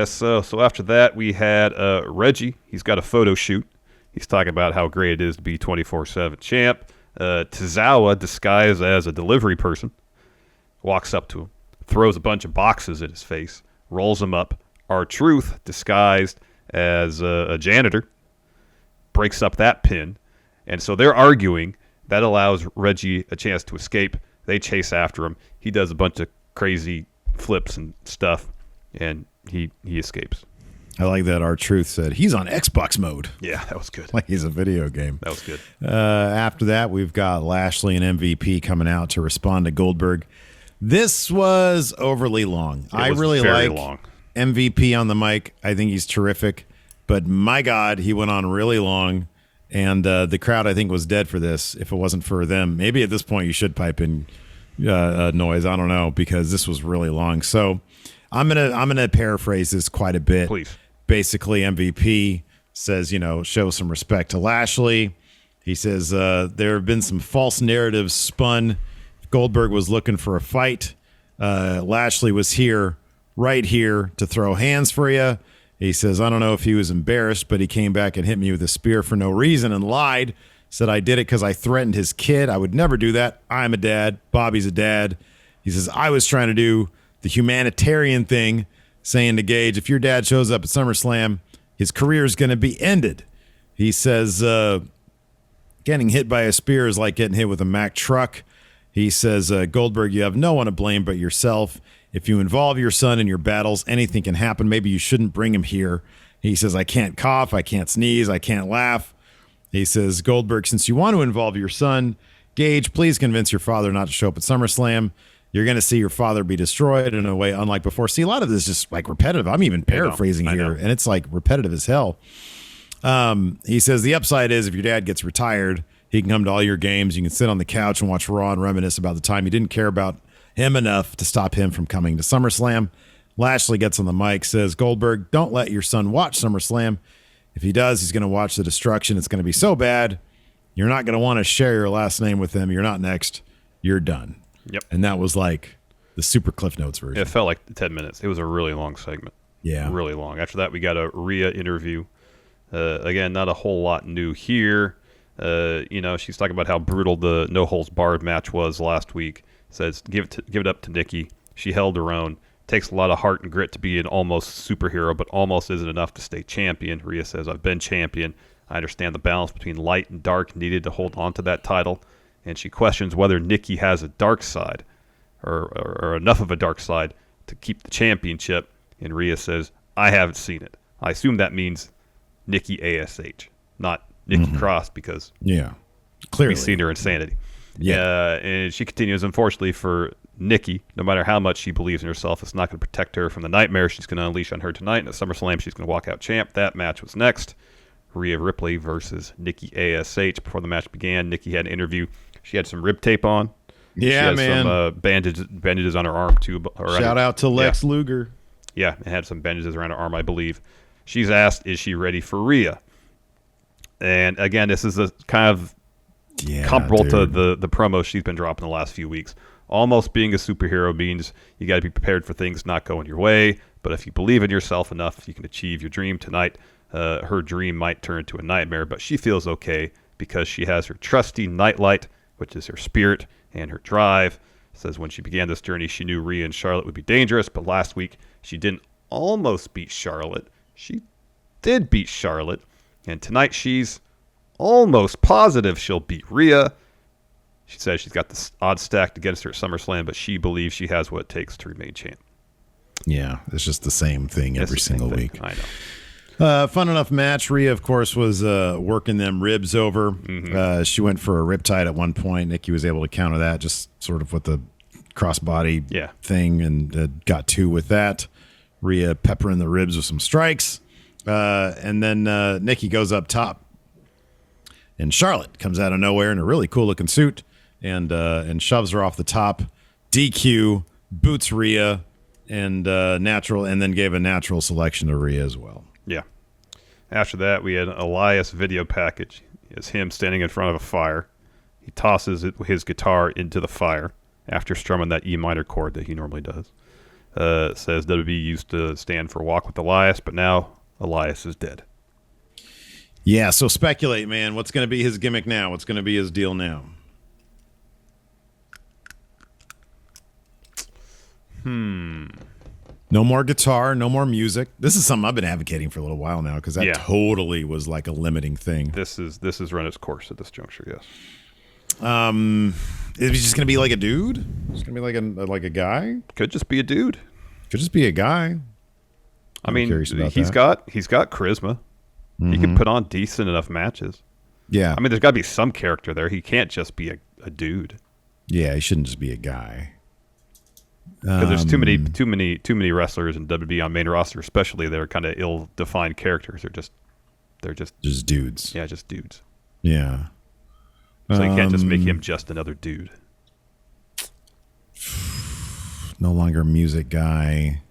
So after that, we had Reggie. He's got a photo shoot. He's talking about how great it is to be 24/7 champ. Tozawa, disguised as a delivery person, walks up to him, throws a bunch of boxes at his face, rolls him up. R-Truth, disguised as a janitor, breaks up that pin. And so they're arguing. That allows Reggie a chance to escape. They chase after him. He does a bunch of crazy flips and stuff, and he escapes. I like that R-Truth said he's on Xbox mode. Yeah, that was good. Like he's a video game. That was good. After that, we've got Lashley and MVP coming out to respond to Goldberg. This was overly long. I really like MVP on the mic. I think he's terrific. But my God, he went on really long. And the crowd, I think, was dead for this if it wasn't for them. Maybe at this point you should pipe in noise. I don't know, because this was really long. So I'm gonna paraphrase this quite a bit. Please. Basically, MVP says, show some respect to Lashley. He says there have been some false narratives spun. Goldberg was looking for a fight. Lashley was right here to throw hands for you. He says, I don't know if he was embarrassed, but he came back and hit me with a spear for no reason and lied. Said I did it because I threatened his kid. I would never do that. I'm a dad. Bobby's a dad. He says, I was trying to do the humanitarian thing, saying to Gage, if your dad shows up at SummerSlam, his career is going to be ended. He says, getting hit by a spear is like getting hit with a Mack truck. He says, Goldberg, you have no one to blame but yourself. If you involve your son in your battles, anything can happen. Maybe you shouldn't bring him here. He says, I can't cough, I can't sneeze, I can't laugh. He says, Goldberg, since you want to involve your son, Gage, please convince your father not to show up at SummerSlam. You're going to see your father be destroyed in a way unlike before. See, a lot of this is just like repetitive. I'm even paraphrasing here, and it's like repetitive as hell. He says, the upside is if your dad gets retired, he can come to all your games. You can sit on the couch and watch Raw and reminisce about the time you didn't care about him enough to stop him from coming to SummerSlam. Lashley gets on the mic, says, Goldberg, don't let your son watch SummerSlam. If he does, he's going to watch the destruction. It's going to be so bad. You're not going to want to share your last name with him. You're not next. You're done. Yep. And that was like the super Cliff Notes version. It felt like 10 minutes. It was a really long segment. Yeah. Really long. After that, we got a Rhea interview. Again, not a whole lot new here. She's talking about how brutal the no holds barred match was last week. Says give it up to Nikki. She held her own. Takes a lot of heart and grit to be an almost superhero, but almost isn't enough to stay champion. Rhea says, I've been champion. I understand the balance between light and dark needed to hold on to that title. And she questions whether Nikki has a dark side or enough of a dark side to keep the championship. And Rhea says, I haven't seen it. I assume that means Nikki A.S.H., not Nikki Kross, because clearly we've seen her insanity. Yeah. And she continues, unfortunately for Nikki, no matter how much she believes in herself, it's not going to protect her from the nightmare she's going to unleash on her tonight. And at SummerSlam, she's going to walk out champ. That match was next. Rhea Ripley versus Nikki A.S.H. Before the match began, Nikki had an interview. She had some rib tape on. Yeah, she had some bandages on her arm, too. Shout out to Lex Luger. Yeah, and had some bandages around her arm, I believe. She's asked, is she ready for Rhea? And again, this is a kind of comparable to the promo she's been dropping the last few weeks. Almost being a superhero means you got to be prepared for things not going your way. But if you believe in yourself enough, you can achieve your dream tonight. Her dream might turn into a nightmare, but she feels okay because she has her trusty nightlight, which is her spirit and her drive. Says when she began this journey, she knew Rhea and Charlotte would be dangerous, but last week she didn't almost beat Charlotte. She did beat Charlotte, and tonight she's almost positive she'll beat Rhea. She says she's got the odds stacked against her at SummerSlam, but she believes she has what it takes to remain champ. Yeah, it's just the same thing every single week. I know. Fun enough match. Rhea, of course, was working them ribs over. She went for a riptide at one point. Nikki was able to counter that, just sort of with the crossbody thing, and got 2 with that. Rhea peppering the ribs with some strikes. And then Nikki goes up top. And Charlotte comes out of nowhere in a really cool-looking suit and shoves her off the top. DQ, boots Rhea, and natural, and then gave a natural selection to Rhea as well. Yeah. After that, we had an Elias video package. It's him standing in front of a fire. He tosses his guitar into the fire after strumming that E minor chord that he normally does. It says WWE used to stand for Walk with Elias, but now Elias is dead. Yeah, so speculate, man. What's going to be his gimmick now? What's going to be his deal now? No more guitar, no more music. This is something I've been advocating for a little while now because that totally was like a limiting thing. This is run its course at this juncture, yes. Is he just going to be like a dude? It's going to be like a guy? Could just be a dude. Could just be a guy. I mean, he's got charisma. He can put on decent enough matches. Yeah. I mean, there's got to be some character there. He can't just be a dude. Yeah, he shouldn't just be a guy. Because there's too many wrestlers in WWE on main roster, especially that are kind of ill-defined characters. They're just dudes. Yeah, just dudes. Yeah. So you can't just make him just another dude. No longer a music guy.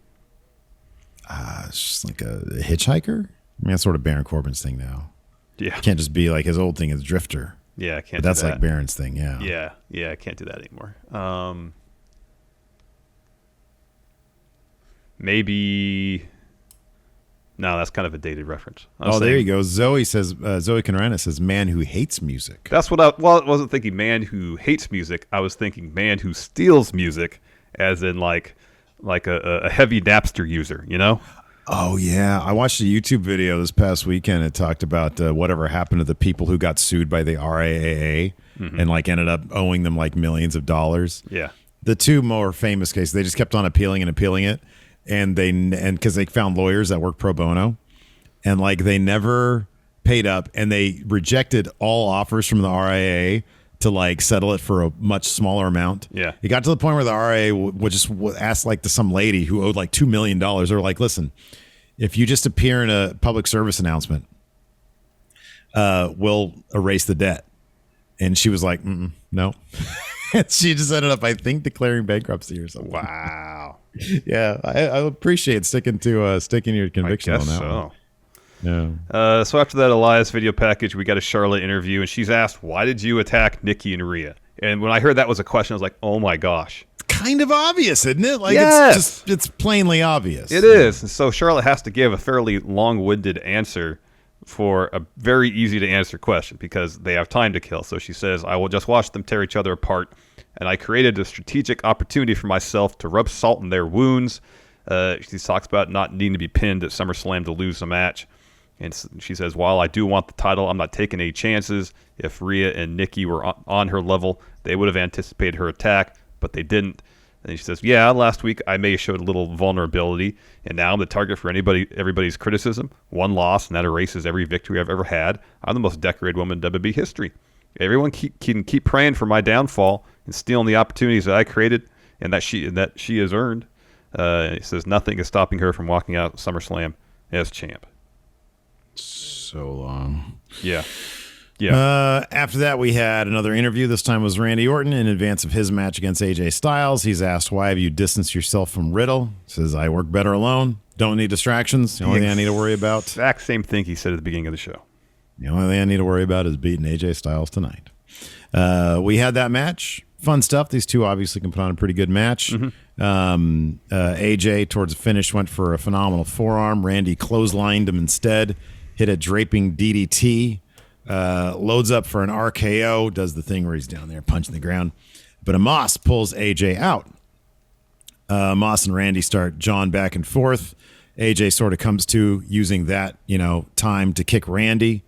It's just like a hitchhiker. I mean, that's sort of Baron Corbin's thing now. Yeah. Can't just be like his old thing is Drifter. Yeah, I can't. But that's like Baron's thing. Yeah. Yeah, I can't do that anymore. Maybe. No, that's kind of a dated reference. There you go. Zoe Conrana says, "Man who hates music." That's what I wasn't thinking. Man who hates music. I was thinking man who steals music, as in like a heavy Napster user. You know. Oh, yeah. I watched a YouTube video this past weekend. It talked about whatever happened to the people who got sued by the RIAA and like ended up owing them like millions of dollars. Yeah. The two more famous cases, they just kept on appealing it. And because they found lawyers that work pro bono, and like they never paid up, and they rejected all offers from the RIAA to like settle it for a much smaller amount. Yeah. It got to the point where the RIA would just ask like to some lady who owed like $2 million. They're like, listen, if you just appear in a public service announcement, we'll erase the debt. And she was like, no. She just ended up, I think, declaring bankruptcy or something. Wow. Yeah. I appreciate sticking to your conviction on that one. Yeah. So after that Elias video package, we got a Charlotte interview, and she's asked, why did you attack Nikki and Rhea? And when I heard that was a question, I was like, oh my gosh. Kind of obvious, isn't it? Like it's plainly obvious. It is. And so Charlotte has to give a fairly long-winded answer for a very easy to answer question because they have time to kill. So she says, I will just watch them tear each other apart, and I created a strategic opportunity for myself to rub salt in their wounds. She talks about not needing to be pinned at SummerSlam to lose the match. And she says, while I do want the title, I'm not taking any chances. If Rhea and Nikki were on her level, they would have anticipated her attack, but they didn't. And she says, yeah, last week I may have showed a little vulnerability, and now I'm the target for everybody's criticism. One loss, and that erases every victory I've ever had. I'm the most decorated woman in WWE history. Everyone can keep praying for my downfall and stealing the opportunities that I created and that she has earned. He says nothing is stopping her from walking out SummerSlam as champ. So long. Yeah. After that, we had another interview. This time was Randy Orton in advance of his match against AJ Styles. He's asked, why have you distanced yourself from Riddle? He says, I work better alone. Don't need distractions. The only thing I need to worry about. Exact same thing he said at the beginning of the show. The only thing I need to worry about is beating AJ Styles tonight. We had that match. Fun stuff. These two obviously can put on a pretty good match. AJ, towards the finish, went for a phenomenal forearm. Randy clotheslined him instead. Hit a draping DDT. Loads up for an RKO. Does the thing where he's down there punching the ground. But Amos pulls AJ out. Amos and Randy start jawing back and forth. AJ sort of comes to using that, time to kick Randy.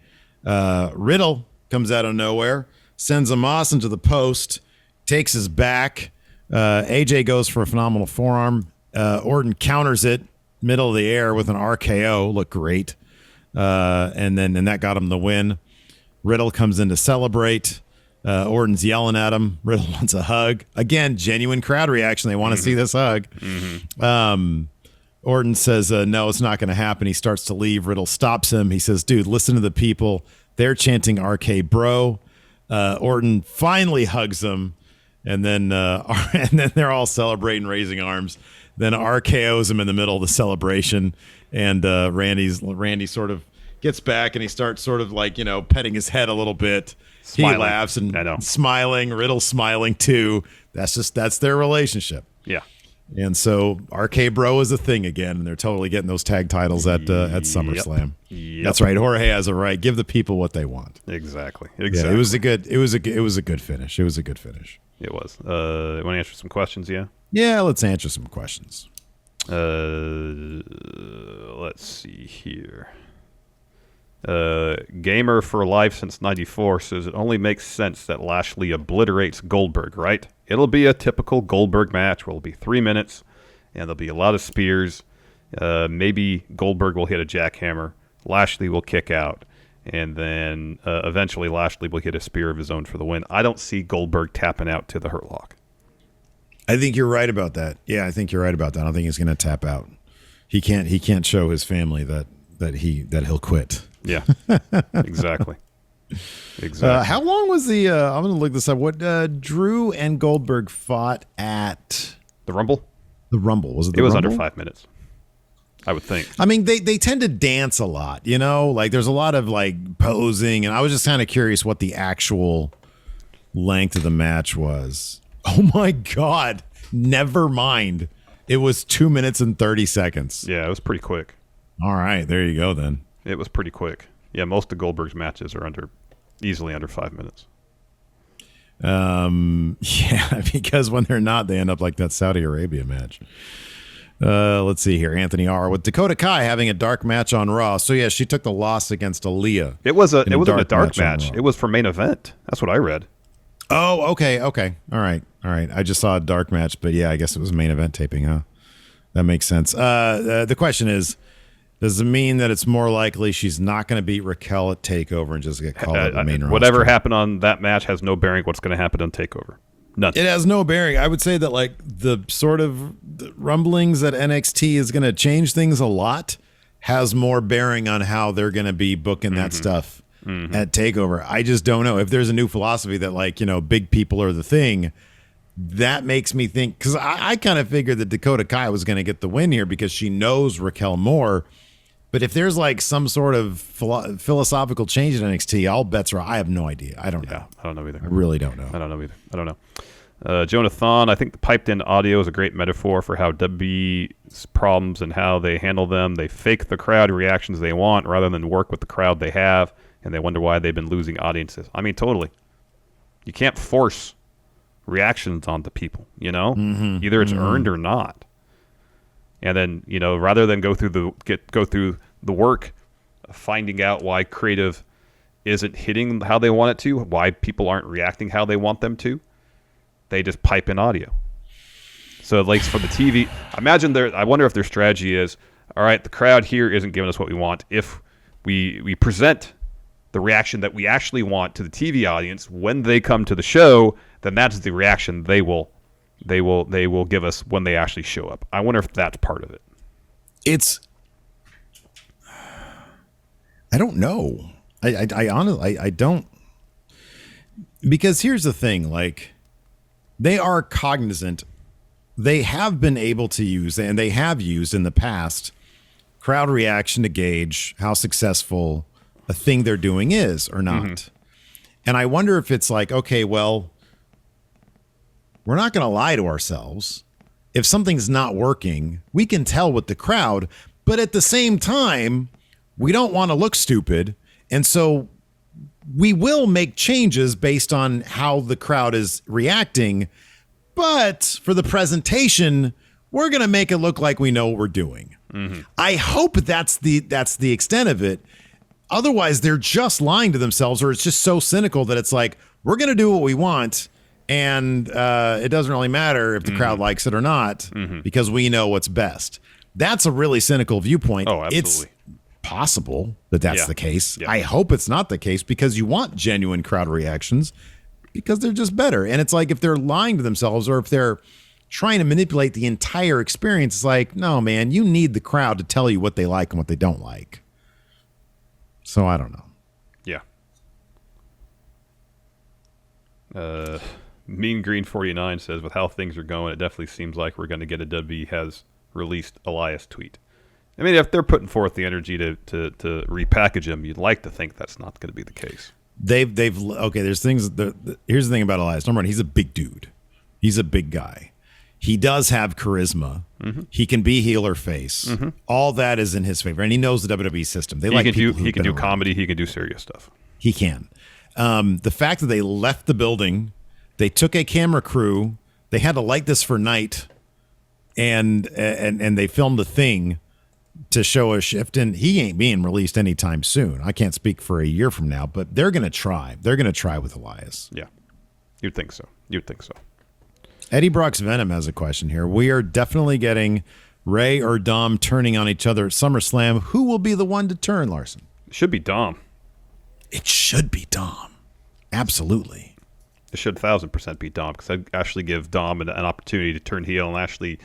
Riddle comes out of nowhere, sends Amos into the post, takes his back. AJ goes for a phenomenal forearm. Orton counters it, middle of the air with an RKO. Looked great. And that got him the win. Riddle comes in to celebrate. Orton's yelling at him. Riddle wants a hug. Again, genuine crowd reaction. They want to see this hug. Orton says, no, it's not going to happen. He starts to leave. Riddle stops him. He says, dude, listen to the people. They're chanting RK Bro. Orton finally hugs him. And then they're all celebrating, raising arms. Then RKO's him in the middle of the celebration. And Randy sort of gets back and he starts sort of like, petting his head a little bit. Smiling. He laughs and smiling. Riddle's smiling too. That's their relationship. Yeah. And so RK Bro is a thing again, and they're totally getting those tag titles at SummerSlam. Yep. That's right. Jorge has a right. Give the people what they want. Exactly. Yeah, it was a good finish. It was a good finish. It was. Want to answer some questions? Yeah. Yeah. Let's answer some questions. Let's see here. Gamer for life since '94 says it only makes sense that Lashley obliterates Goldberg, right? It'll be a typical Goldberg match where it'll be 3 minutes and there'll be a lot of spears. Maybe Goldberg will hit a jackhammer. Lashley will kick out. And then eventually Lashley will hit a spear of his own for the win. I don't see Goldberg tapping out to the Hurt Lock. I think you're right about that. Yeah, I think you're right about that. I don't think he's going to tap out. He can't show his family that he'll quit. Yeah, exactly. Exactly. How long was the? I'm going to look this up. What Drew and Goldberg fought at the Rumble? The Rumble was it? It was Rumble? under 5 minutes, I would think. I mean, they tend to dance a lot, Like there's a lot of like posing, and I was just kind of curious what the actual length of the match was. Oh my God! Never mind. It was 2 minutes and 30 seconds. Yeah, it was pretty quick. All right, there you go then. It was pretty quick. Yeah, most of Goldberg's matches are easily under 5 minutes. Yeah, because when they're not, they end up like that Saudi Arabia match. Let's see here. Anthony R. with Dakota Kai having a dark match on Raw. So yeah, she took the loss against Aaliyah. It wasn't a dark match. It was for main event. That's what I read. Oh, okay. All right. I just saw a dark match, but yeah, I guess it was main event taping, huh? That makes sense. The question is, does it mean that it's more likely she's not going to beat Raquel at TakeOver and just get called up the main roster? Whatever happened on that match has no bearing what's going to happen on TakeOver. None. It has no bearing. I would say that like the sort of rumblings that NXT is going to change things a lot has more bearing on how they're going to be booking that stuff at TakeOver. I just don't know. If there's a new philosophy that like, big people are the thing, that makes me think, because I kind of figured that Dakota Kai was going to get the win here because she knows Raquel more. But if there's like some sort of philosophical change in NXT, all bets are. I have no idea. I don't know. I don't know either. I really don't know. I don't know either. I don't know. Jonathan, I think the piped-in audio is a great metaphor for how WWE's problems and how they handle them. They fake the crowd reactions they want rather than work with the crowd they have, and they wonder why they've been losing audiences. I mean, totally. You can't force reactions onto people, Either it's earned or not. And then, rather than go through the work finding out why creative isn't hitting how they want it to, why people aren't reacting how they want them to. They just pipe in audio. So at least for the TV, I wonder if their strategy is, all right, the crowd here isn't giving us what we want. If we present the reaction that we actually want to the TV audience when they come to the show, then that's the reaction they will give us when they actually show up. I wonder if that's part of it. I don't know. I honestly, I don't, because here's the thing, like, they are cognizant. They have been able to use, and they have used in the past, crowd reaction to gauge how successful a thing they're doing is or not. Mm-hmm. And I wonder if it's like, okay, well, we're not going to lie to ourselves. If something's not working, we can tell with the crowd, but at the same time, we don't want to look stupid. And so we will make changes based on how the crowd is reacting. But for the presentation, we're going to make it look like we know what we're doing. Mm-hmm. I hope that's the extent of it. Otherwise, they're just lying to themselves, or it's just so cynical that it's like, we're going to do what we want, and it doesn't really matter if the crowd likes it or not, because we know what's best. That's a really cynical viewpoint. Oh, absolutely. It's possible that that's the case. Yeah. I hope it's not the case, because you want genuine crowd reactions, because they're just better. And it's like, if they're lying to themselves, or if they're trying to manipulate the entire experience, it's like, no, man, you need the crowd to tell you what they like and what they don't like. So I don't know. Yeah. Mean Green 49 says, with how things are going, it definitely seems like we're going to get a WWE has released Elias tweet. I mean, if they're putting forth the energy to repackage him, you'd like to think that's not going to be the case. They've okay. There's things. Here's the thing about Elias. Number one, he's a big dude. He's a big guy. He does have charisma. Mm-hmm. He can be heel or face. Mm-hmm. All that is in his favor, and he knows the WWE system. He can do comedy. He can do serious stuff. He can. The fact that they left the building, they took a camera crew. They had to light this for night, and they filmed the thing to show a shift. And he ain't being released anytime soon. I can't speak for a year from now, but they're gonna try. They're gonna try with Elias. Yeah, you'd think so. Eddie Brock's Venom has a question here. We are definitely getting Ray or Dom turning on each other at SummerSlam. Who will be the one to turn, Larson? It should be Dom. It should be Dom. Absolutely. It should 1,000% be Dom, because I'd actually give Dom an opportunity to turn heel and actually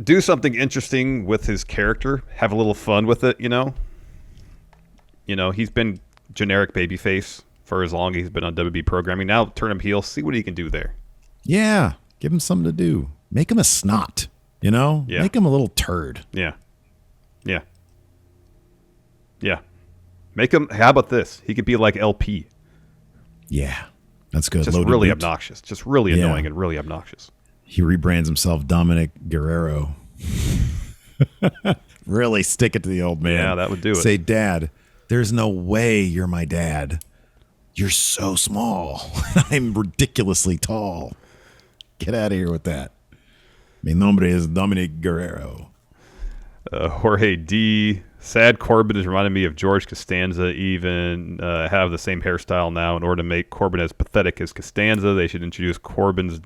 do something interesting with his character, have a little fun with it, you know? He's been generic babyface for as long as he's been on WWE programming. Now turn him heel, see what he can do there. Yeah, give him something to do. Make him a snot, Yeah. Make him a little turd. Yeah. Make him, how about this? He could be like LP. Yeah, that's good. Just really obnoxious. Just really annoying and really obnoxious. He rebrands himself Dominic Guerrero. Really stick it to the old man. Yeah, that would do it. Say, Dad, there's no way you're my dad. You're so small. I'm ridiculously tall. Get out of here with that. Mi nombre es Dominic Guerrero. Jorge D. Sad Corbin is reminding me of George Costanza. Even have the same hairstyle now. In order to make Corbin as pathetic as Costanza, they should introduce Corbin's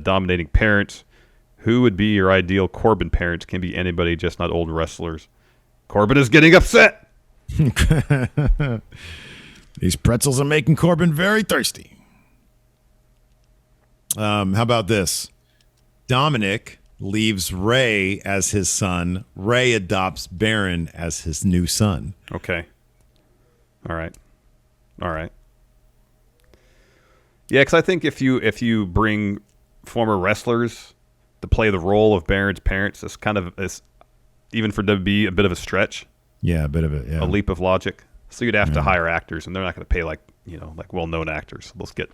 dominating parents. Who would be your ideal Corbin parents? Can be anybody, just not old wrestlers. Corbin is getting upset. These pretzels are making Corbin very thirsty. How about this? Dominic leaves Ray as his son. Ray adopts Baron as his new son. Okay. All right. Yeah, because I think if you bring former wrestlers to play the role of Baron's parents, it's kind of, even for WWE, a bit of a stretch. Yeah, a bit of it. Yeah, a leap of logic. So you'd have to hire actors, and they're not going to pay like well-known actors. Let's get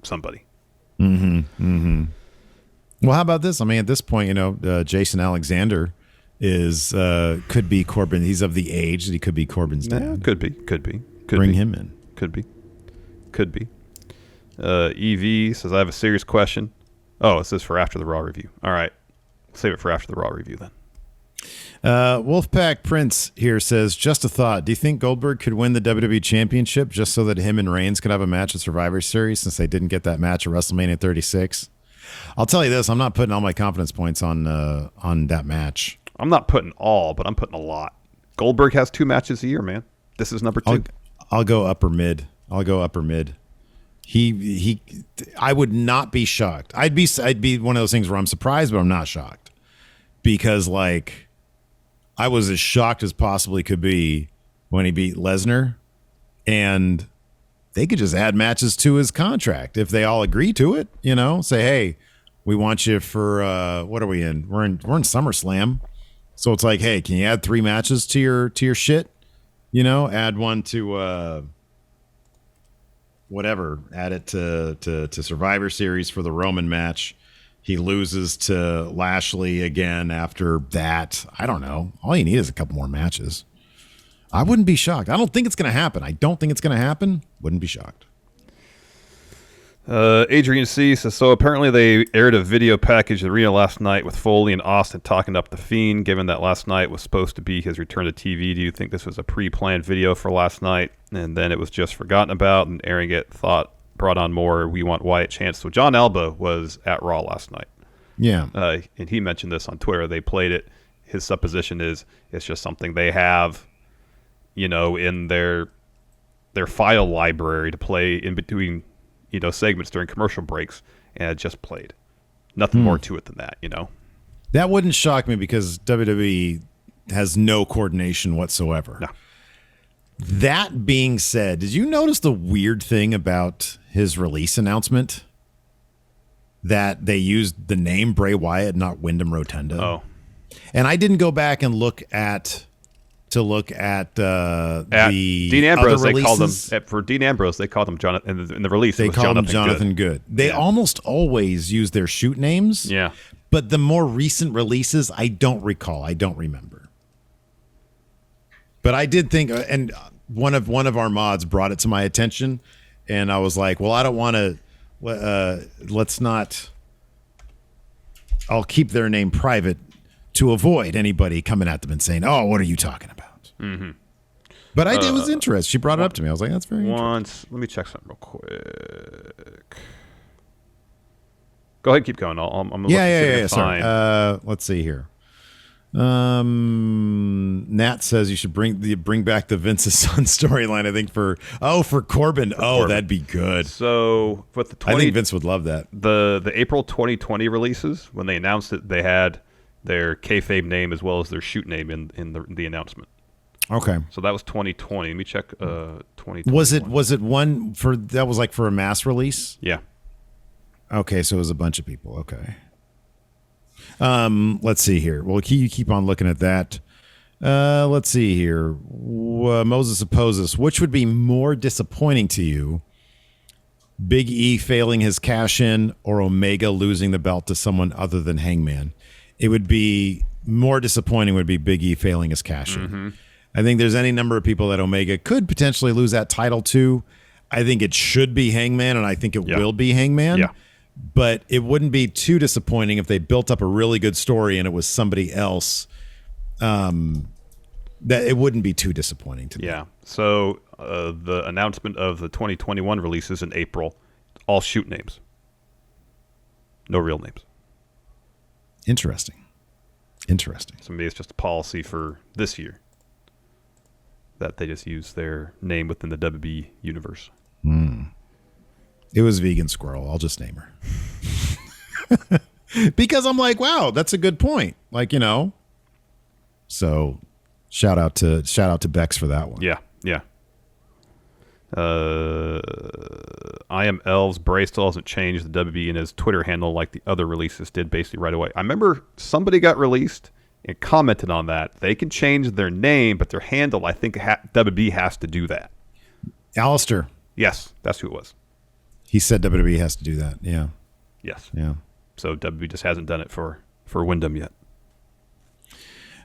somebody. Well, how about this? I mean, at this point, Jason Alexander could be Corbin. He's of the age that he could be Corbin's dad. Yeah, could be. Bring him in. Could be. EV says, I have a serious question. Oh, it says for after the Raw review. All right. Save it for after the Raw review then. Wolfpack Prince here says, just a thought. Do you think Goldberg could win the WWE Championship just so that him and Reigns could have a match at Survivor Series since they didn't get that match at WrestleMania 36? I'll tell you this. I'm not putting all my confidence points on that match. I'm not putting all, but I'm putting a lot. Goldberg has 2 matches a year, man. This is number 2. I'll go upper mid. I would not be shocked. I'd be one of those things where I'm surprised, but I'm not shocked. Because, like, I was as shocked as possibly could be when he beat Lesnar. And they could just add matches to his contract if they all agree to it, you know? Say, hey, we want you for, what are we in? We're in SummerSlam. So it's like, hey, can you add 3 matches to your shit? You know, add one to whatever. Add it to Survivor Series for the Roman match. He loses to Lashley again after that. I don't know. All you need is a couple more matches. I wouldn't be shocked. I don't think it's going to happen. Wouldn't be shocked. Adrian C. says, so apparently they aired a video package of Rhea last night with Foley and Austin talking up The Fiend. Given that last night was supposed to be his return to TV, do you think this was a pre-planned video for last night and then it was just forgotten about and airing it brought on more We Want Wyatt chants? So John Alba was at Raw last night. Yeah. And he mentioned this on Twitter. They played it. His supposition is it's just something they have, you know, in their file library to play in between, you know, segments during commercial breaks, and it just played. Nothing more to it than that, you know? That wouldn't shock me because WWE has no coordination whatsoever. No. That being said, did you notice the weird thing about his release announcement? That they used the name Bray Wyatt, not Wyndham Rotunda. Oh. And I didn't go back and look at the Dean Ambrose. other They called him releases. for Dean Ambrose. They called him Jonathan in the release. They it was called him Jonathan Good. They Yeah. almost always use their shoot names. Yeah. But the more recent releases, I don't recall. I don't remember. But I did think, and one of our mods brought it to my attention, and I was like, well, I don't want to. Let's not. I'll keep their name private to avoid anybody coming at them and saying, "Oh, what are you talking about?" Mm-hmm. But it was interesting. She brought it up to me. I was like, "That's very interesting." Let me check something real quick. Go ahead, keep going. I'm yeah. Sorry. Let's see here. Nat says you should bring back the Vince's son storyline. I think for Corbin. Corbin. That'd be good. So with I think Vince would love that. The April 2020 releases, when they announced it, they had their kayfabe name as well as their shoot name in the announcement. Okay. So that was 2020. Let me check. 2020. Was it one for that was like for a mass release? Yeah. Okay, so it was a bunch of people. Okay. Let's see here. Well, you keep on looking at that. Let's see here. Moses opposes. Which would be more disappointing to you? Big E failing his cash in or Omega losing the belt to someone other than Hangman? It would be more disappointing would be Big E failing his cash in. Mm-hmm. I think there's any number of people that Omega could potentially lose that title to. I think it should be Hangman, and I think it will be Hangman. Yeah. But it wouldn't be too disappointing if they built up a really good story and it was somebody else. That it wouldn't be too disappointing to me. Yeah. So the announcement of the 2021 releases in April, all shoot names, no real names. Interesting. So maybe it's just a policy for this year that they just use their name within the WWE universe. It was Vegan Squirrel. I'll just name her. Because I'm like, wow, that's a good point. Like, you know. So shout out to Bex for that one. Yeah. I am Elves. Bray still hasn't changed the WB in his Twitter handle like the other releases did basically right away. I remember somebody got released and commented on that. They can change their name, but their handle, I think WB has to do that. Alistair. Yes, that's who it was. He said WWE has to do that. Yeah. Yes. Yeah. So WWE just hasn't done it for Wyndham yet.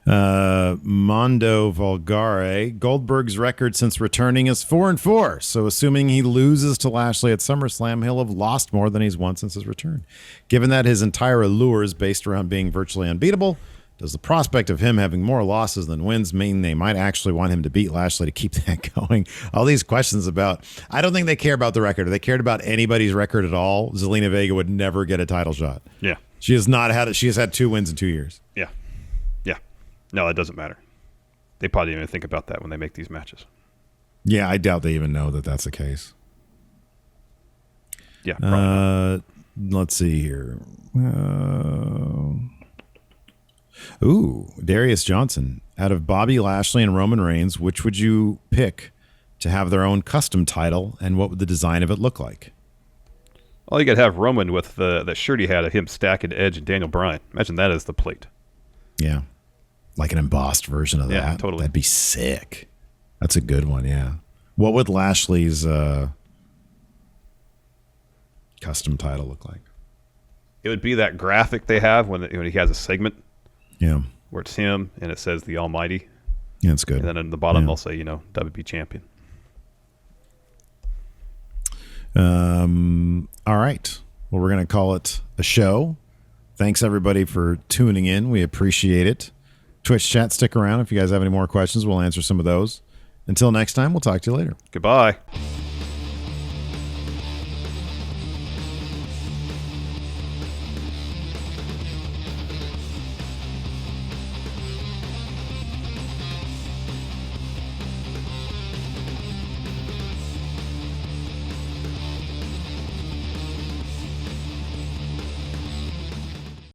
Mondo Vulgare. Goldberg's record since returning is 4-4. So assuming he loses to Lashley at SummerSlam, he'll have lost more than he's won since his return. Given that his entire allure is based around being virtually unbeatable, Does the prospect of him having more losses than wins mean they might actually want him to beat Lashley to keep that going? All these questions about, I don't think they care about the record. If they cared about anybody's record at all, Zelina Vega would never get a title shot. Yeah. She has not had it. She has had 2 wins in 2 years. Yeah. Yeah. No, it doesn't matter. They probably don't even think about that when they make these matches. Yeah, I doubt they even know that that's the case. Yeah. Let's see here. Darius Johnson. Out of Bobby Lashley and Roman Reigns, which would you pick to have their own custom title, and what would the design of it look like? Well, you could have Roman with that shirt he had of him stacking Edge and Daniel Bryan. Imagine that as the plate. Yeah. Like an embossed version of that. Yeah, totally. That'd be sick. That's a good one, yeah. What would Lashley's custom title look like? It would be that graphic they have when he has a segment. Yeah. Where it's him and it says the Almighty. Yeah, it's good. And then in the bottom they'll say, WB champion. All right. Well, we're going to call it a show. Thanks, everybody, for tuning in. We appreciate it. Twitch chat, stick around. If you guys have any more questions, we'll answer some of those. Until next time, we'll talk to you later. Goodbye.